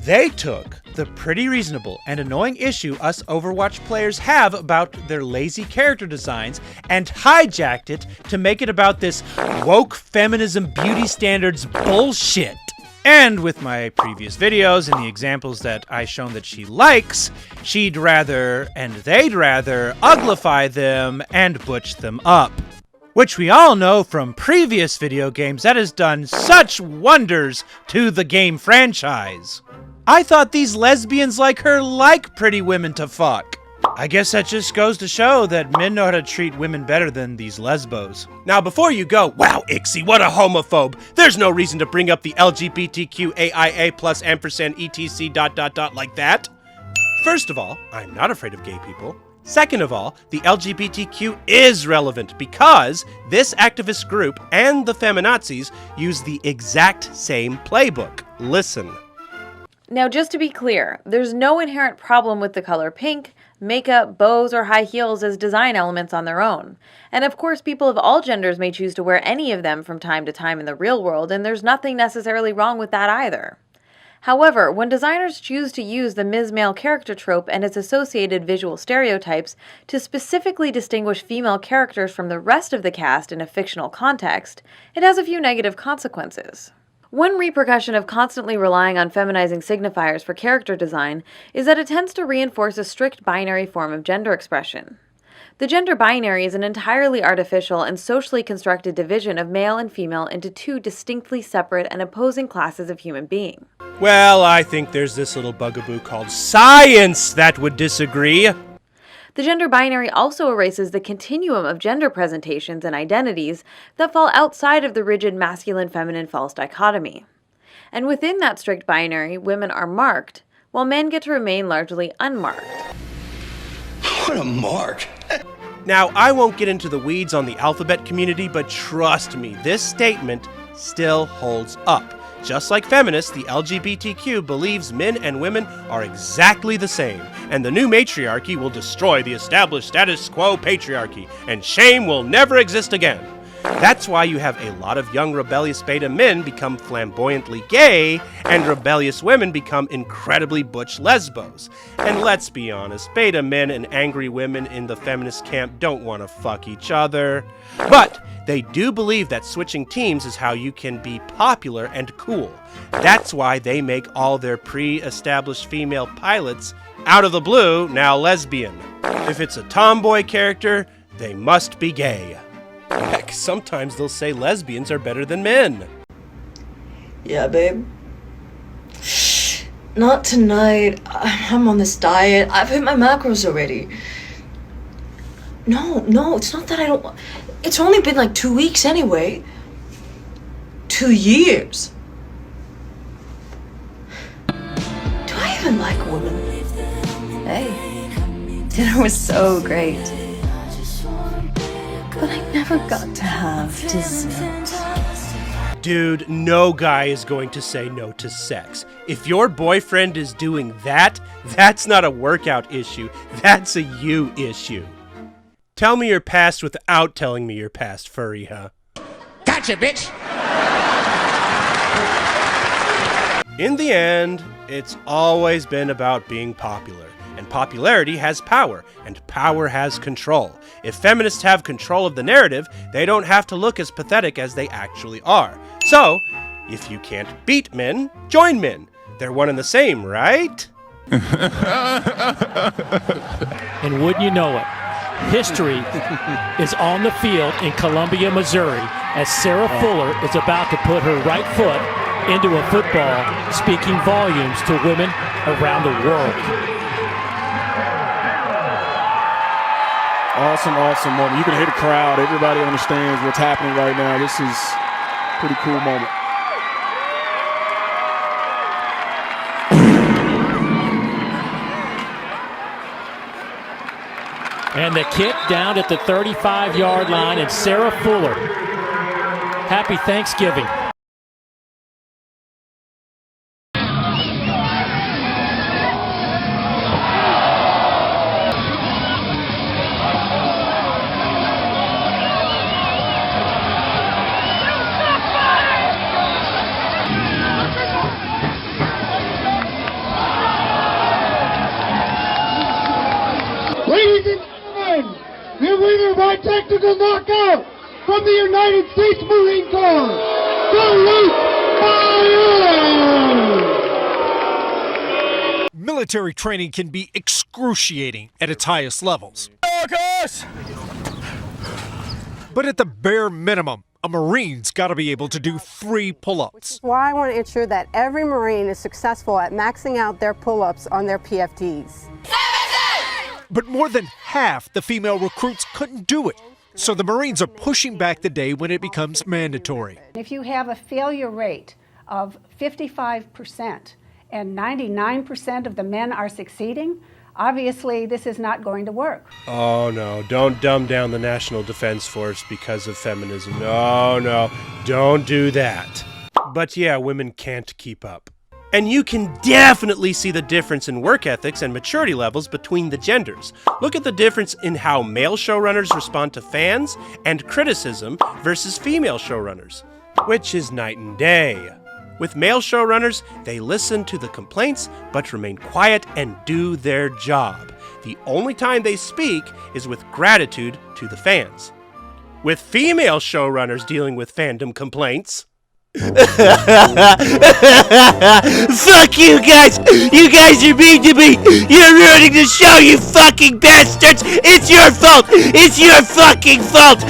They took the pretty reasonable and annoying issue us Overwatch players have about their lazy character designs and hijacked it to make it about this woke feminism beauty standards bullshit. And with my previous videos and the examples that I've shown that she likes, she'd rather, and they'd rather, uglify them and butch them up. Which we all know from previous video games that has done such wonders to the game franchise. I thought these lesbians like her like pretty women to fuck. I guess that just goes to show that men know how to treat women better than these lesbos. Now before you go, wow, Ixie, what a homophobe. There's no reason to bring up the LGBTQAIA plus ampersand etc ... like that. First of all, I'm not afraid of gay people. Second of all, the LGBTQ is relevant because this activist group and the feminazis use the exact same playbook. Listen. Now, just to be clear, there's no inherent problem with the color pink, makeup, bows, or high heels as design elements on their own. And of course, people of all genders may choose to wear any of them from time to time in the real world, and there's nothing necessarily wrong with that either. However, when designers choose to use the Ms. Male character trope and its associated visual stereotypes to specifically distinguish female characters from the rest of the cast in a fictional context, it has a few negative consequences. One repercussion of constantly relying on feminizing signifiers for character design is that it tends to reinforce a strict binary form of gender expression. The gender binary is an entirely artificial and socially constructed division of male and female into two distinctly separate and opposing classes of human being. Well, I think there's this little bugaboo called science that would disagree. The gender binary also erases the continuum of gender presentations and identities that fall outside of the rigid masculine-feminine false dichotomy. And within that strict binary, women are marked, while men get to remain largely unmarked. What a mark! Now, I won't get into the weeds on the alphabet community, but trust me, this statement still holds up. Just like feminists, the LGBTQ believes men and women are exactly the same, and the new matriarchy will destroy the established status quo patriarchy, and shame will never exist again. That's why you have a lot of young rebellious beta men become flamboyantly gay, and rebellious women become incredibly butch lesbos. And let's be honest, beta men and angry women in the feminist camp don't want to fuck each other. But they do believe that switching teams is how you can be popular and cool. That's why they make all their pre-established female pilots out of the blue now lesbian. If it's a tomboy character, they must be gay. Heck, sometimes they'll say lesbians are better than men. Yeah, babe. Not tonight. I'm on this diet. I've hit my macros already. No, it's not that I don't... It's only been like 2 weeks anyway. 2 years. Do I even like women? Hey, dinner was so great. But I never got to have dessert. Dude, no guy is going to say no to sex. If your boyfriend is doing that, that's not a workout issue. That's a you issue. Tell me your past without telling me your past, Fareeha. Gotcha, bitch! In the end, it's always been about being popular. And popularity has power, and power has control. If feminists have control of the narrative, they don't have to look as pathetic as they actually are. So, if you can't beat men, join men. They're one and the same, right? And wouldn't you know it, history is on the field in Columbia, Missouri, as Sarah Fuller is about to put her right foot into a football, speaking volumes to women around the world. Awesome moment. You can hear the crowd. Everybody understands what's happening right now. This is a pretty cool moment. And the kick down at the 35-yard line, and Sarah Fuller. Happy Thanksgiving. Ladies and gentlemen, the winner by technical knockout from the United States Marine Corps, Salute Fire! Military training can be excruciating at its highest levels. But at the bare minimum, a Marine's got to be able to do 3 pull-ups. Why I want to ensure that every Marine is successful at maxing out their pull-ups on their PFDs. But more than half the female recruits couldn't do it. So the Marines are pushing back the day when it becomes mandatory. If you have a failure rate of 55% and 99% of the men are succeeding, obviously this is not going to work. Oh no, don't dumb down the National Defense Force because of feminism. No, don't do that. But yeah, women can't keep up. And you can definitely see the difference in work ethics and maturity levels between the genders. Look at the difference in how male showrunners respond to fans and criticism versus female showrunners, which is night and day. With male showrunners, they listen to the complaints but remain quiet and do their job. The only time they speak is with gratitude to the fans. With female showrunners dealing with fandom complaints, fuck you guys! You guys are mean to me! You're ruining the show, you fucking bastards! It's your fault! It's your fucking fault!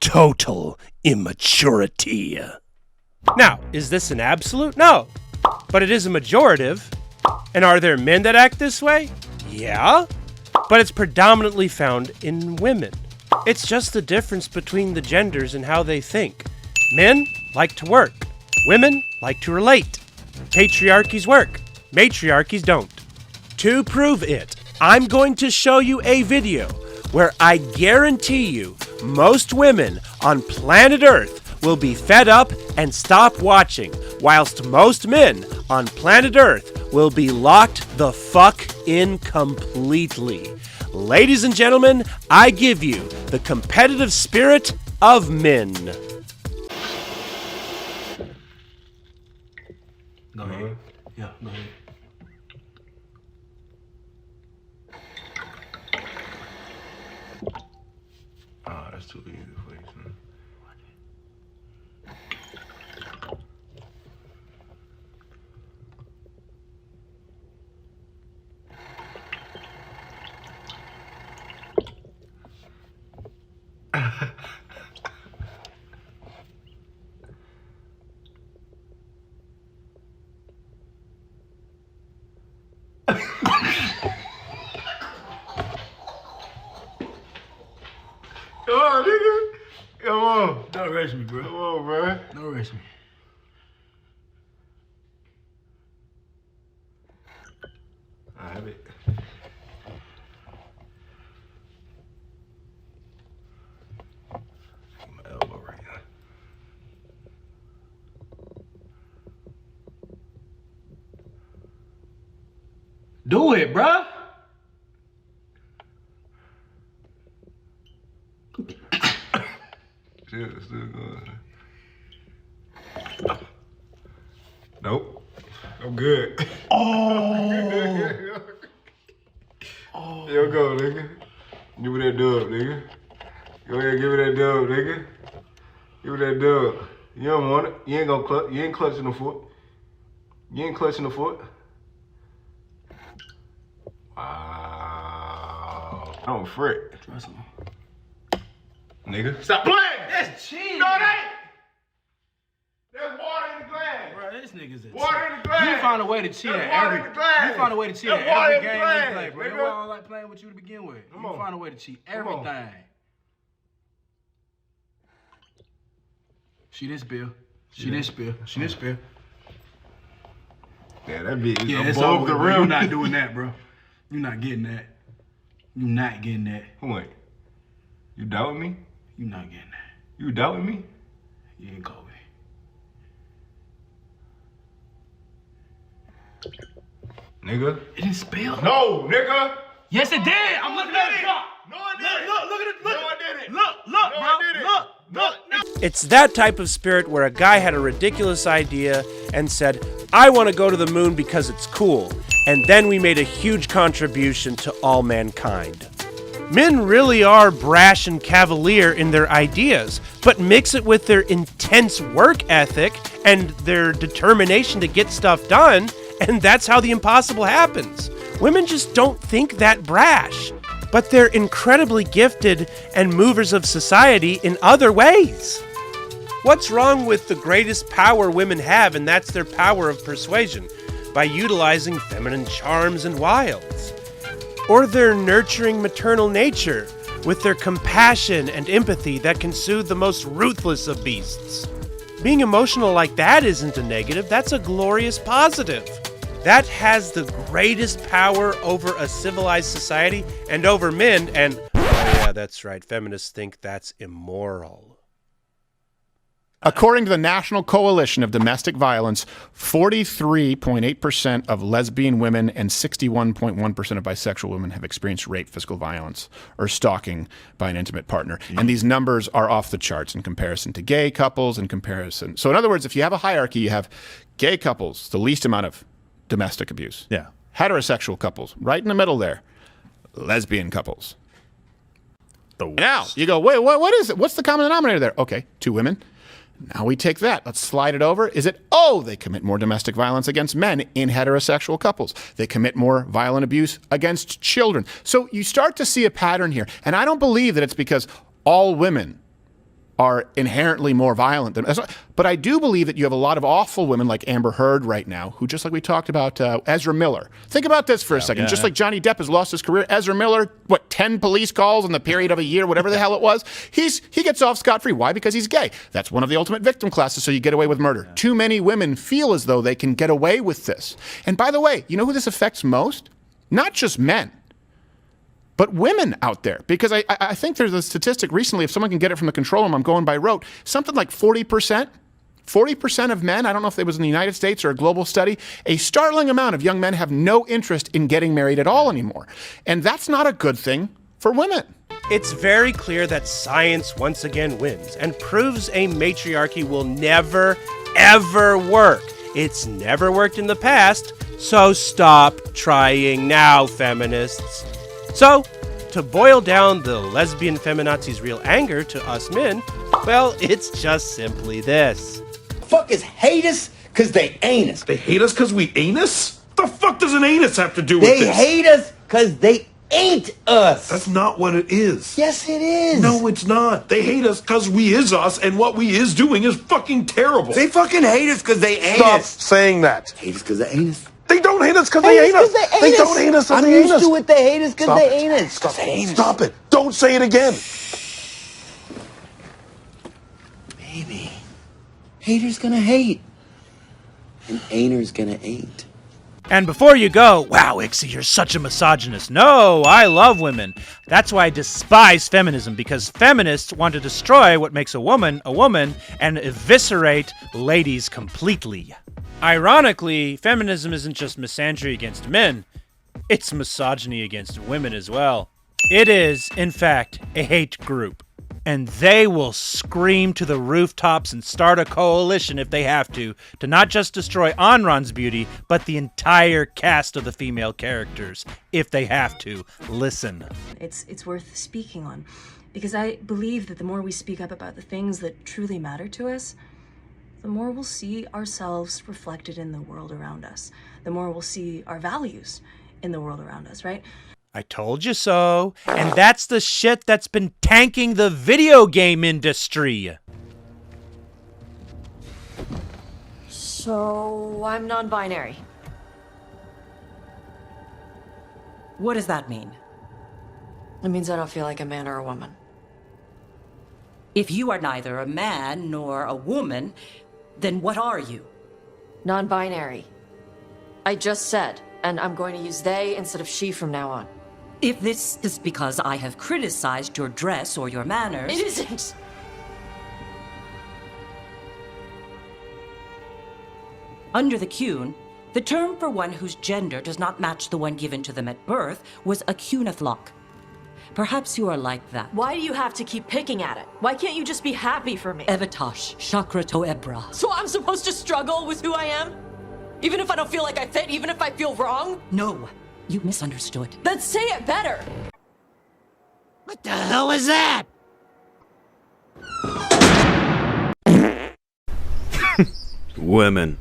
Total immaturity. Now, is this an absolute? No. But it is a majorative. And are there men that act this way? Yeah. But it's predominantly found in women. It's just the difference between the genders and how they think. Men like to work. Women like to relate. Patriarchies work. Matriarchies don't. To prove it, I'm going to show you a video where I guarantee you most women on planet Earth will be fed up and stop watching, whilst most men on planet Earth will be locked the fuck in completely. Ladies and gentlemen, I give you the competitive spirit of men. Go ahead. Yeah, go ahead. Oh, that's too easy for you, son. Come on, nigga. Come on. Don't rush me, bro. Come on, bro. Don't rush me. I have it. My elbow right now. Do it, bro. Still going. Nope. I'm good. Oh. Oh. Yo, go, nigga. Give me that dub, nigga. Go ahead, give me that dub, nigga. Give me that dub. You don't want it. You ain't gonna clutch. You ain't clutching the foot. You ain't clutching the foot. Wow. Don't fret. Trust me. Nigga. Stop playing! That's cheating! No, it ain't! There's water in the glass! Bro, this nigga's a water in the glass! You find a way to cheat at every game we play, bro. That's why I don't like playing with you to begin with. You find a way to cheat everything. She this bill. She this bill. She this bill. Yeah, that bitch is above the rim. You're not doing that, bro. You're not getting that. You're not getting that. Wait. You doubting me? You not getting that. You doubting me? You ain't Kobe. Nigga. It didn't spill. No, nigga. Yes, it did. I'm looking at it. No, I didn't. Look at it. Look. No, I didn't. Look, bro. I didn't. Look. It's that type of spirit where a guy had a ridiculous idea and said, I want to go to the moon because it's cool. And then we made a huge contribution to all mankind. Men really are brash and cavalier in their ideas, but mix it with their intense work ethic and their determination to get stuff done, and that's how the impossible happens. Women just don't think that brash, but they're incredibly gifted and movers of society in other ways. What's wrong with the greatest power women have, and that's their power of persuasion, by utilizing feminine charms and wiles? Or their nurturing maternal nature, with their compassion and empathy that can soothe the most ruthless of beasts. Being emotional like that isn't a negative, that's a glorious positive. that has the greatest power over a civilized society and over men, and oh yeah, that's right, feminists think that's immoral. According to the National Coalition of Domestic Violence, 43.8% of lesbian women and 61.1% of bisexual women have experienced rape, physical violence, or stalking by an intimate partner. And these numbers are off the charts in comparison to gay couples, in comparison. So in other words, if you have a hierarchy, you have gay couples, the least amount of domestic abuse. Yeah. Heterosexual couples, right in the middle there. Lesbian couples. Now, you go, wait, what is it? What's the common denominator there? Okay, 2 women. Now we take that. Let's slide it over. Is it, they commit more domestic violence against men in heterosexual couples. They commit more violent abuse against children. So you start to see a pattern here. And I don't believe that it's because all women are inherently more violent than, but I do believe that you have a lot of awful women like Amber Heard right now, who, just like we talked about Ezra Miller. Think about this for a second. Just like Johnny Depp has lost his career, Ezra Miller, 10 police calls in the period of a year, whatever the hell it was, he gets off scot-free. Why? Because he's gay. That's one of the ultimate victim classes, so you get away with murder. Yeah. Too many women feel as though they can get away with this. And by the way, you know who this affects most? Not just men, but women out there, because I think there's a statistic recently, if someone can get it from the control room, I'm going by rote, something like 40% of men, I don't know if it was in the United States or a global study, a startling amount of young men have no interest in getting married at all anymore. And that's not a good thing for women. It's very clear that science once again wins and proves a matriarchy will never, ever work. It's never worked in the past, so stop trying now, feminists. So, to boil down the lesbian feminazis' real anger to us men, well, it's just simply this. Fuckers hate us because they ain't us. They hate us because we ain't us? The fuck does an anus have to do with this? They hate us because they ain't us. That's not what it is. Yes, it is. No, it's not. They hate us because we is us, and what we is doing is fucking terrible. They fucking hate us because they ain't Stop us. saying that. Hate us because they ain't us. They don't hate us because they ain't us. They don't hate us because they ain't us. I'm used to it. They hate us because they ain't us. Stop it. Don't say it again. Baby, haters gonna hate, and ain'ters gonna ain't. And before you go, wow, Ixie, you're such a misogynist. No, I love women. That's why I despise feminism, because feminists want to destroy what makes a woman and eviscerate ladies completely. Ironically, feminism isn't just misandry against men, it's misogyny against women as well. It is, in fact, a hate group. And they will scream to the rooftops and start a coalition if they have to not just destroy Anran's beauty, but the entire cast of the female characters, if they have to. Listen. It's worth speaking on, because I believe that the more we speak up about the things that truly matter to us, the more we'll see ourselves reflected in the world around us. The more we'll see our values in the world around us, right? I told you so. And that's the shit that's been tanking the video game industry. So, I'm non-binary. What does that mean? It means I don't feel like a man or a woman. If you are neither a man nor a woman, then what are you? Non-binary. I just said, and I'm going to use they instead of she from now on. If this is because I have criticized your dress or your manners... It isn't! Under the Cune, the term for one whose gender does not match the one given to them at birth was a cunethlock. Perhaps you are like that. Why do you have to keep picking at it? Why can't you just be happy for me? Evatosh, chakra to ebra. So I'm supposed to struggle with who I am? Even if I don't feel like I fit, even if I feel wrong? No, you misunderstood. Then say it better! What the hell is that? Women.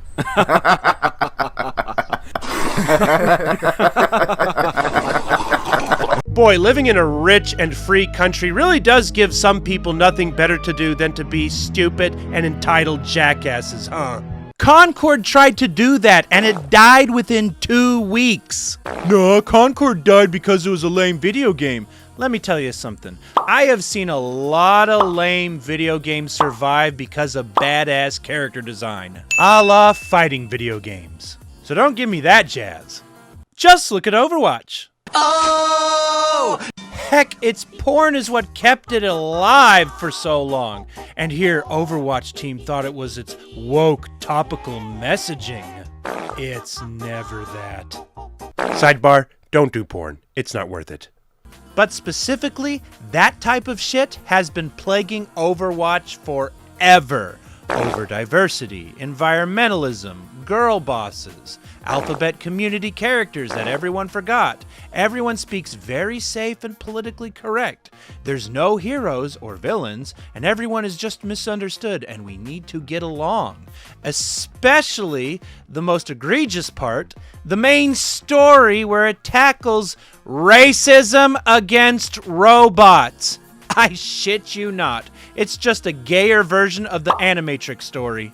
Boy, living in a rich and free country really does give some people nothing better to do than to be stupid and entitled jackasses, huh? Concord tried to do that, and it died within 2 weeks. No, Concord died because it was a lame video game. Let me tell you something. I have seen a lot of lame video games survive because of badass character design. A la fighting video games. So don't give me that jazz. Just look at Overwatch. Oh! Heck, its porn is what kept it alive for so long. And here, Overwatch team thought it was its woke, topical messaging. It's never that. Sidebar, don't do porn. It's not worth it. But specifically, that type of shit has been plaguing Overwatch forever. Over diversity, environmentalism, girl bosses, alphabet community characters that everyone forgot. Everyone speaks very safe and politically correct. There's no heroes or villains, and everyone is just misunderstood, and we need to get along. Especially the most egregious part, the main story where it tackles racism against robots. I shit you not. It's just a gayer version of the Animatrix story.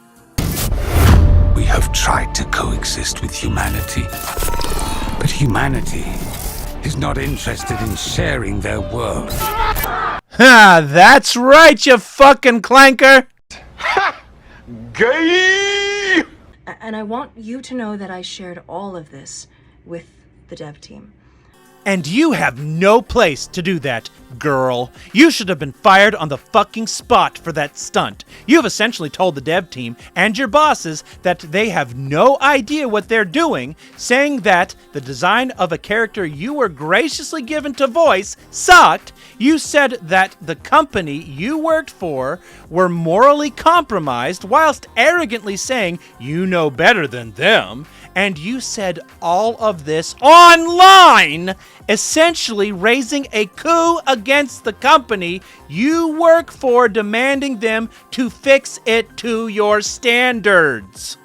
We have tried to coexist with humanity, but humanity is not interested in sharing their world. Ha! That's right, you fucking clanker! Ha! Gay! And I want you to know that I shared all of this with the dev team. And you have no place to do that, girl. You should have been fired on the fucking spot for that stunt. You have essentially told the dev team and your bosses that they have no idea what they're doing, saying that the design of a character you were graciously given to voice sucked. You said that the company you worked for were morally compromised whilst arrogantly saying you know better than them. And you said all of this online, essentially raising a coup against the company you work for, demanding them to fix it to your standards.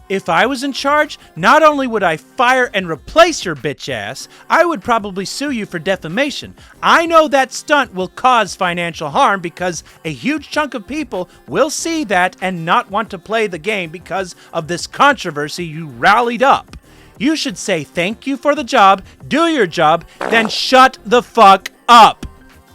If I was in charge, not only would I fire and replace your bitch ass, I would probably sue you for defamation. I know that stunt will cause financial harm because a huge chunk of people will see that and not want to play the game because of this controversy you rallied up. You should say thank you for the job, do your job, then shut the fuck up.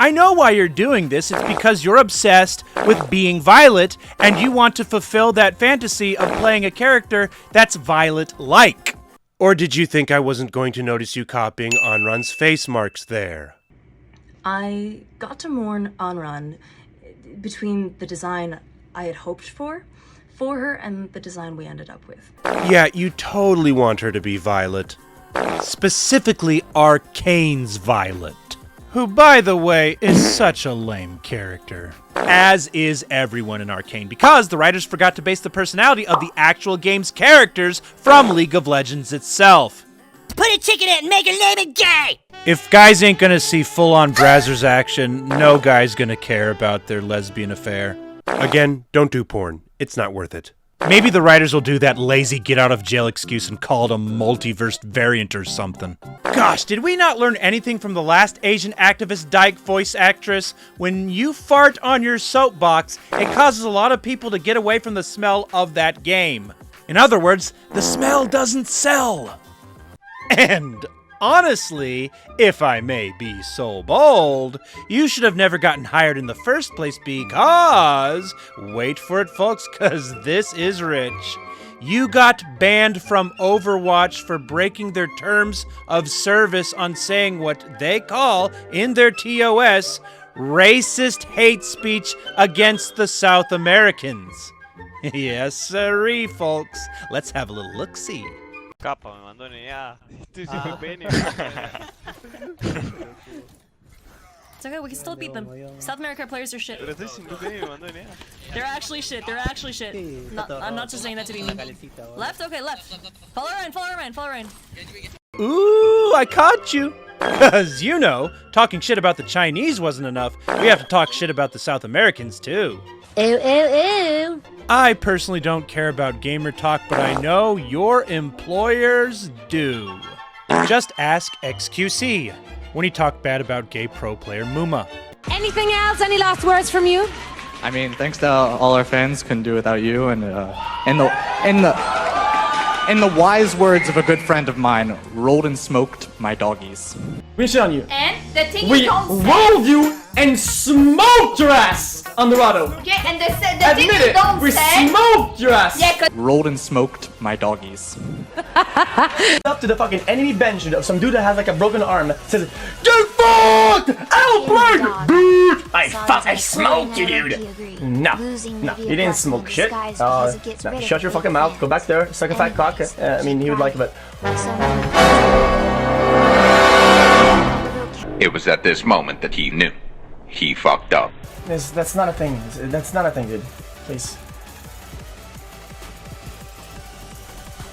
I know why you're doing this. It's because you're obsessed with being Violet and you want to fulfill that fantasy of playing a character that's Violet-like. Or did you think I wasn't going to notice you copying Anran's face marks there? I got to mourn Anran between the design I had hoped for her and the design we ended up with. Yeah, you totally want her to be Violet. Specifically, Arcane's Violet. Who, by the way, is such a lame character. As is everyone in Arcane, because the writers forgot to base the personality of the actual game's characters from League of Legends itself. Put a ticket in and make her name it gay! If guys ain't gonna see full-on Brazzers action, no guy's gonna care about their lesbian affair. Again, don't do porn. It's not worth it. Maybe the writers will do that lazy get-out-of-jail excuse and call it a multiverse variant or something. Gosh, did we not learn anything from the last Asian activist dyke voice actress? When you fart on your soapbox, it causes a lot of people to get away from the smell of that game. In other words, the smell doesn't sell. And honestly, if I may be so bold, you should have never gotten hired in the first place because, wait for it folks, cause this is rich. You got banned from Overwatch for breaking their terms of service on saying what they call, in their TOS, racist hate speech against the South Americans. Yes, sirree, folks. Let's have a little look-see. Capa, me mandó ni idea. Tú sí me pene. It's okay, we can still beat them. South America players are shit. Pero tú sí me pene, me mandó ni idea. They're actually shit, they're actually shit. I'm not just saying that to be mean. Left? Okay, left. Follow Ryan, follow Ryan, follow Ryan. Ooh, I caught you. Cause, you know, talking shit about the Chinese wasn't enough. We have to talk shit about the South Americans, too. Ew, ew, ew. I personally don't care about gamer talk, but I know your employers do. Just ask XQC when he talked bad about gay pro player Muma. Anything else? Any last words from you? I mean, thanks to all our fans, couldn't do without you. And in the wise words of a good friend of mine, rolled and smoked my doggies. We shit on you. And the thing We rolled you and smoked your ass. Honorado. Yeah, and the Admit thing it, don't we say. smoked your ass. Yeah, Rolled and smoked my doggies. Up to the fucking enemy bench of some dude that has like a broken arm that says, "You fucked! Outplayed, dude! I smoked you, dude." No, you didn't smoke shit. No, shut your fucking mouth. Go back there, suck a fat cock. I mean, he would like it, but. It was at this moment that he knew. He fucked up. That's not a thing. That's not a thing, dude. Please.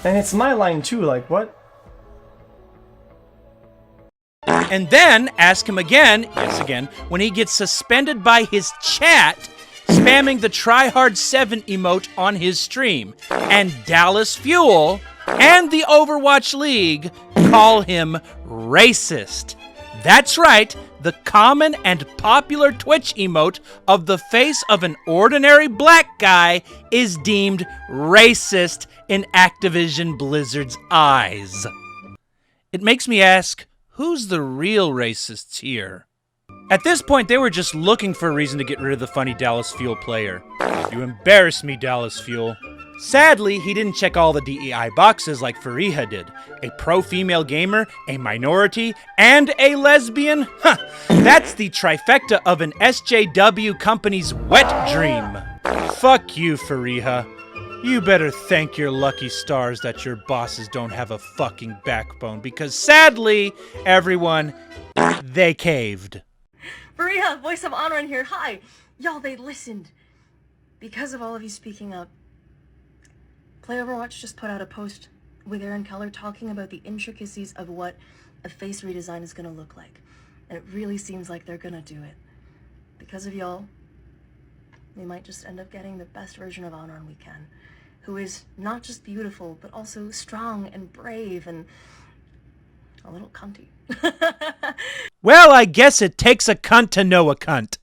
And it's my line too, like, what? And then ask him again, yes again, when he gets suspended by his chat, spamming the tryhard7 emote on his stream. And Dallas Fuel and the Overwatch League call him racist. That's right, the common and popular Twitch emote of the face of an ordinary black guy is deemed racist in Activision Blizzard's eyes. It makes me ask, who's the real racists here? At this point, they were just looking for a reason to get rid of the funny Dallas Fuel player. You embarrass me, Dallas Fuel. Sadly, he didn't check all the DEI boxes like Fareeha did. A pro-female gamer, a minority, and a lesbian? Huh, that's the trifecta of an SJW company's wet dream. Fuck you, Fareeha. You better thank your lucky stars that your bosses don't have a fucking backbone, because sadly, everyone, they caved. Fareeha, voice of Anran here. Hi. Y'all, they listened. Because of all of you speaking up, Play Overwatch just put out a post with Aaron Keller talking about the intricacies of what a face redesign is going to look like. And it really seems like they're going to do it. Because of y'all, we might just end up getting the best version of Anran we can, who is not just beautiful, but also strong and brave and a little cunty. Well, I guess it takes a cunt to know a cunt.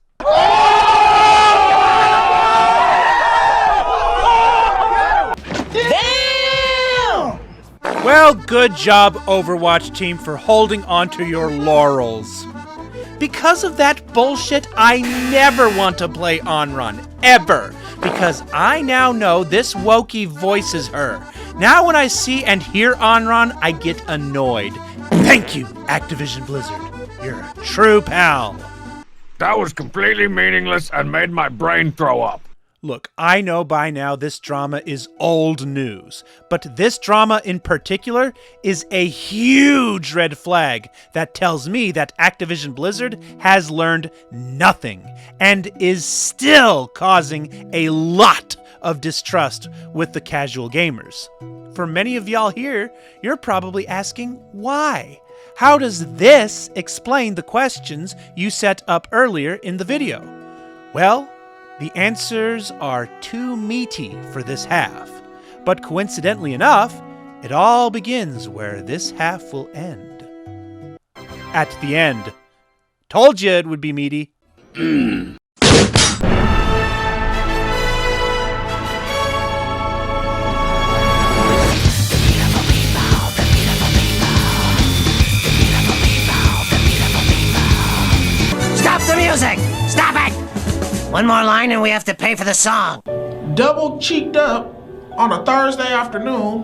Damn! Well, good job, Overwatch team, for holding on to your laurels. Because of that bullshit, I never want to play Anran, ever. Because I now know this wokey voices her. Now when I see and hear Anran, I get annoyed. Thank you, Activision Blizzard. You're a true pal. That was completely meaningless and made my brain throw up. Look, I know by now this drama is old news, but this drama in particular is a huge red flag that tells me that Activision Blizzard has learned nothing and is still causing a lot of distrust with the casual gamers. For many of y'all here, you're probably asking why. How does this explain the questions you set up earlier in the video? Well, the answers are too meaty for this half, but coincidentally enough, it all begins where this half will end. At the end. Told you it would be meaty. Stop the music! Stop it! One more line and we have to pay for the song. Double cheeked up on a Thursday afternoon.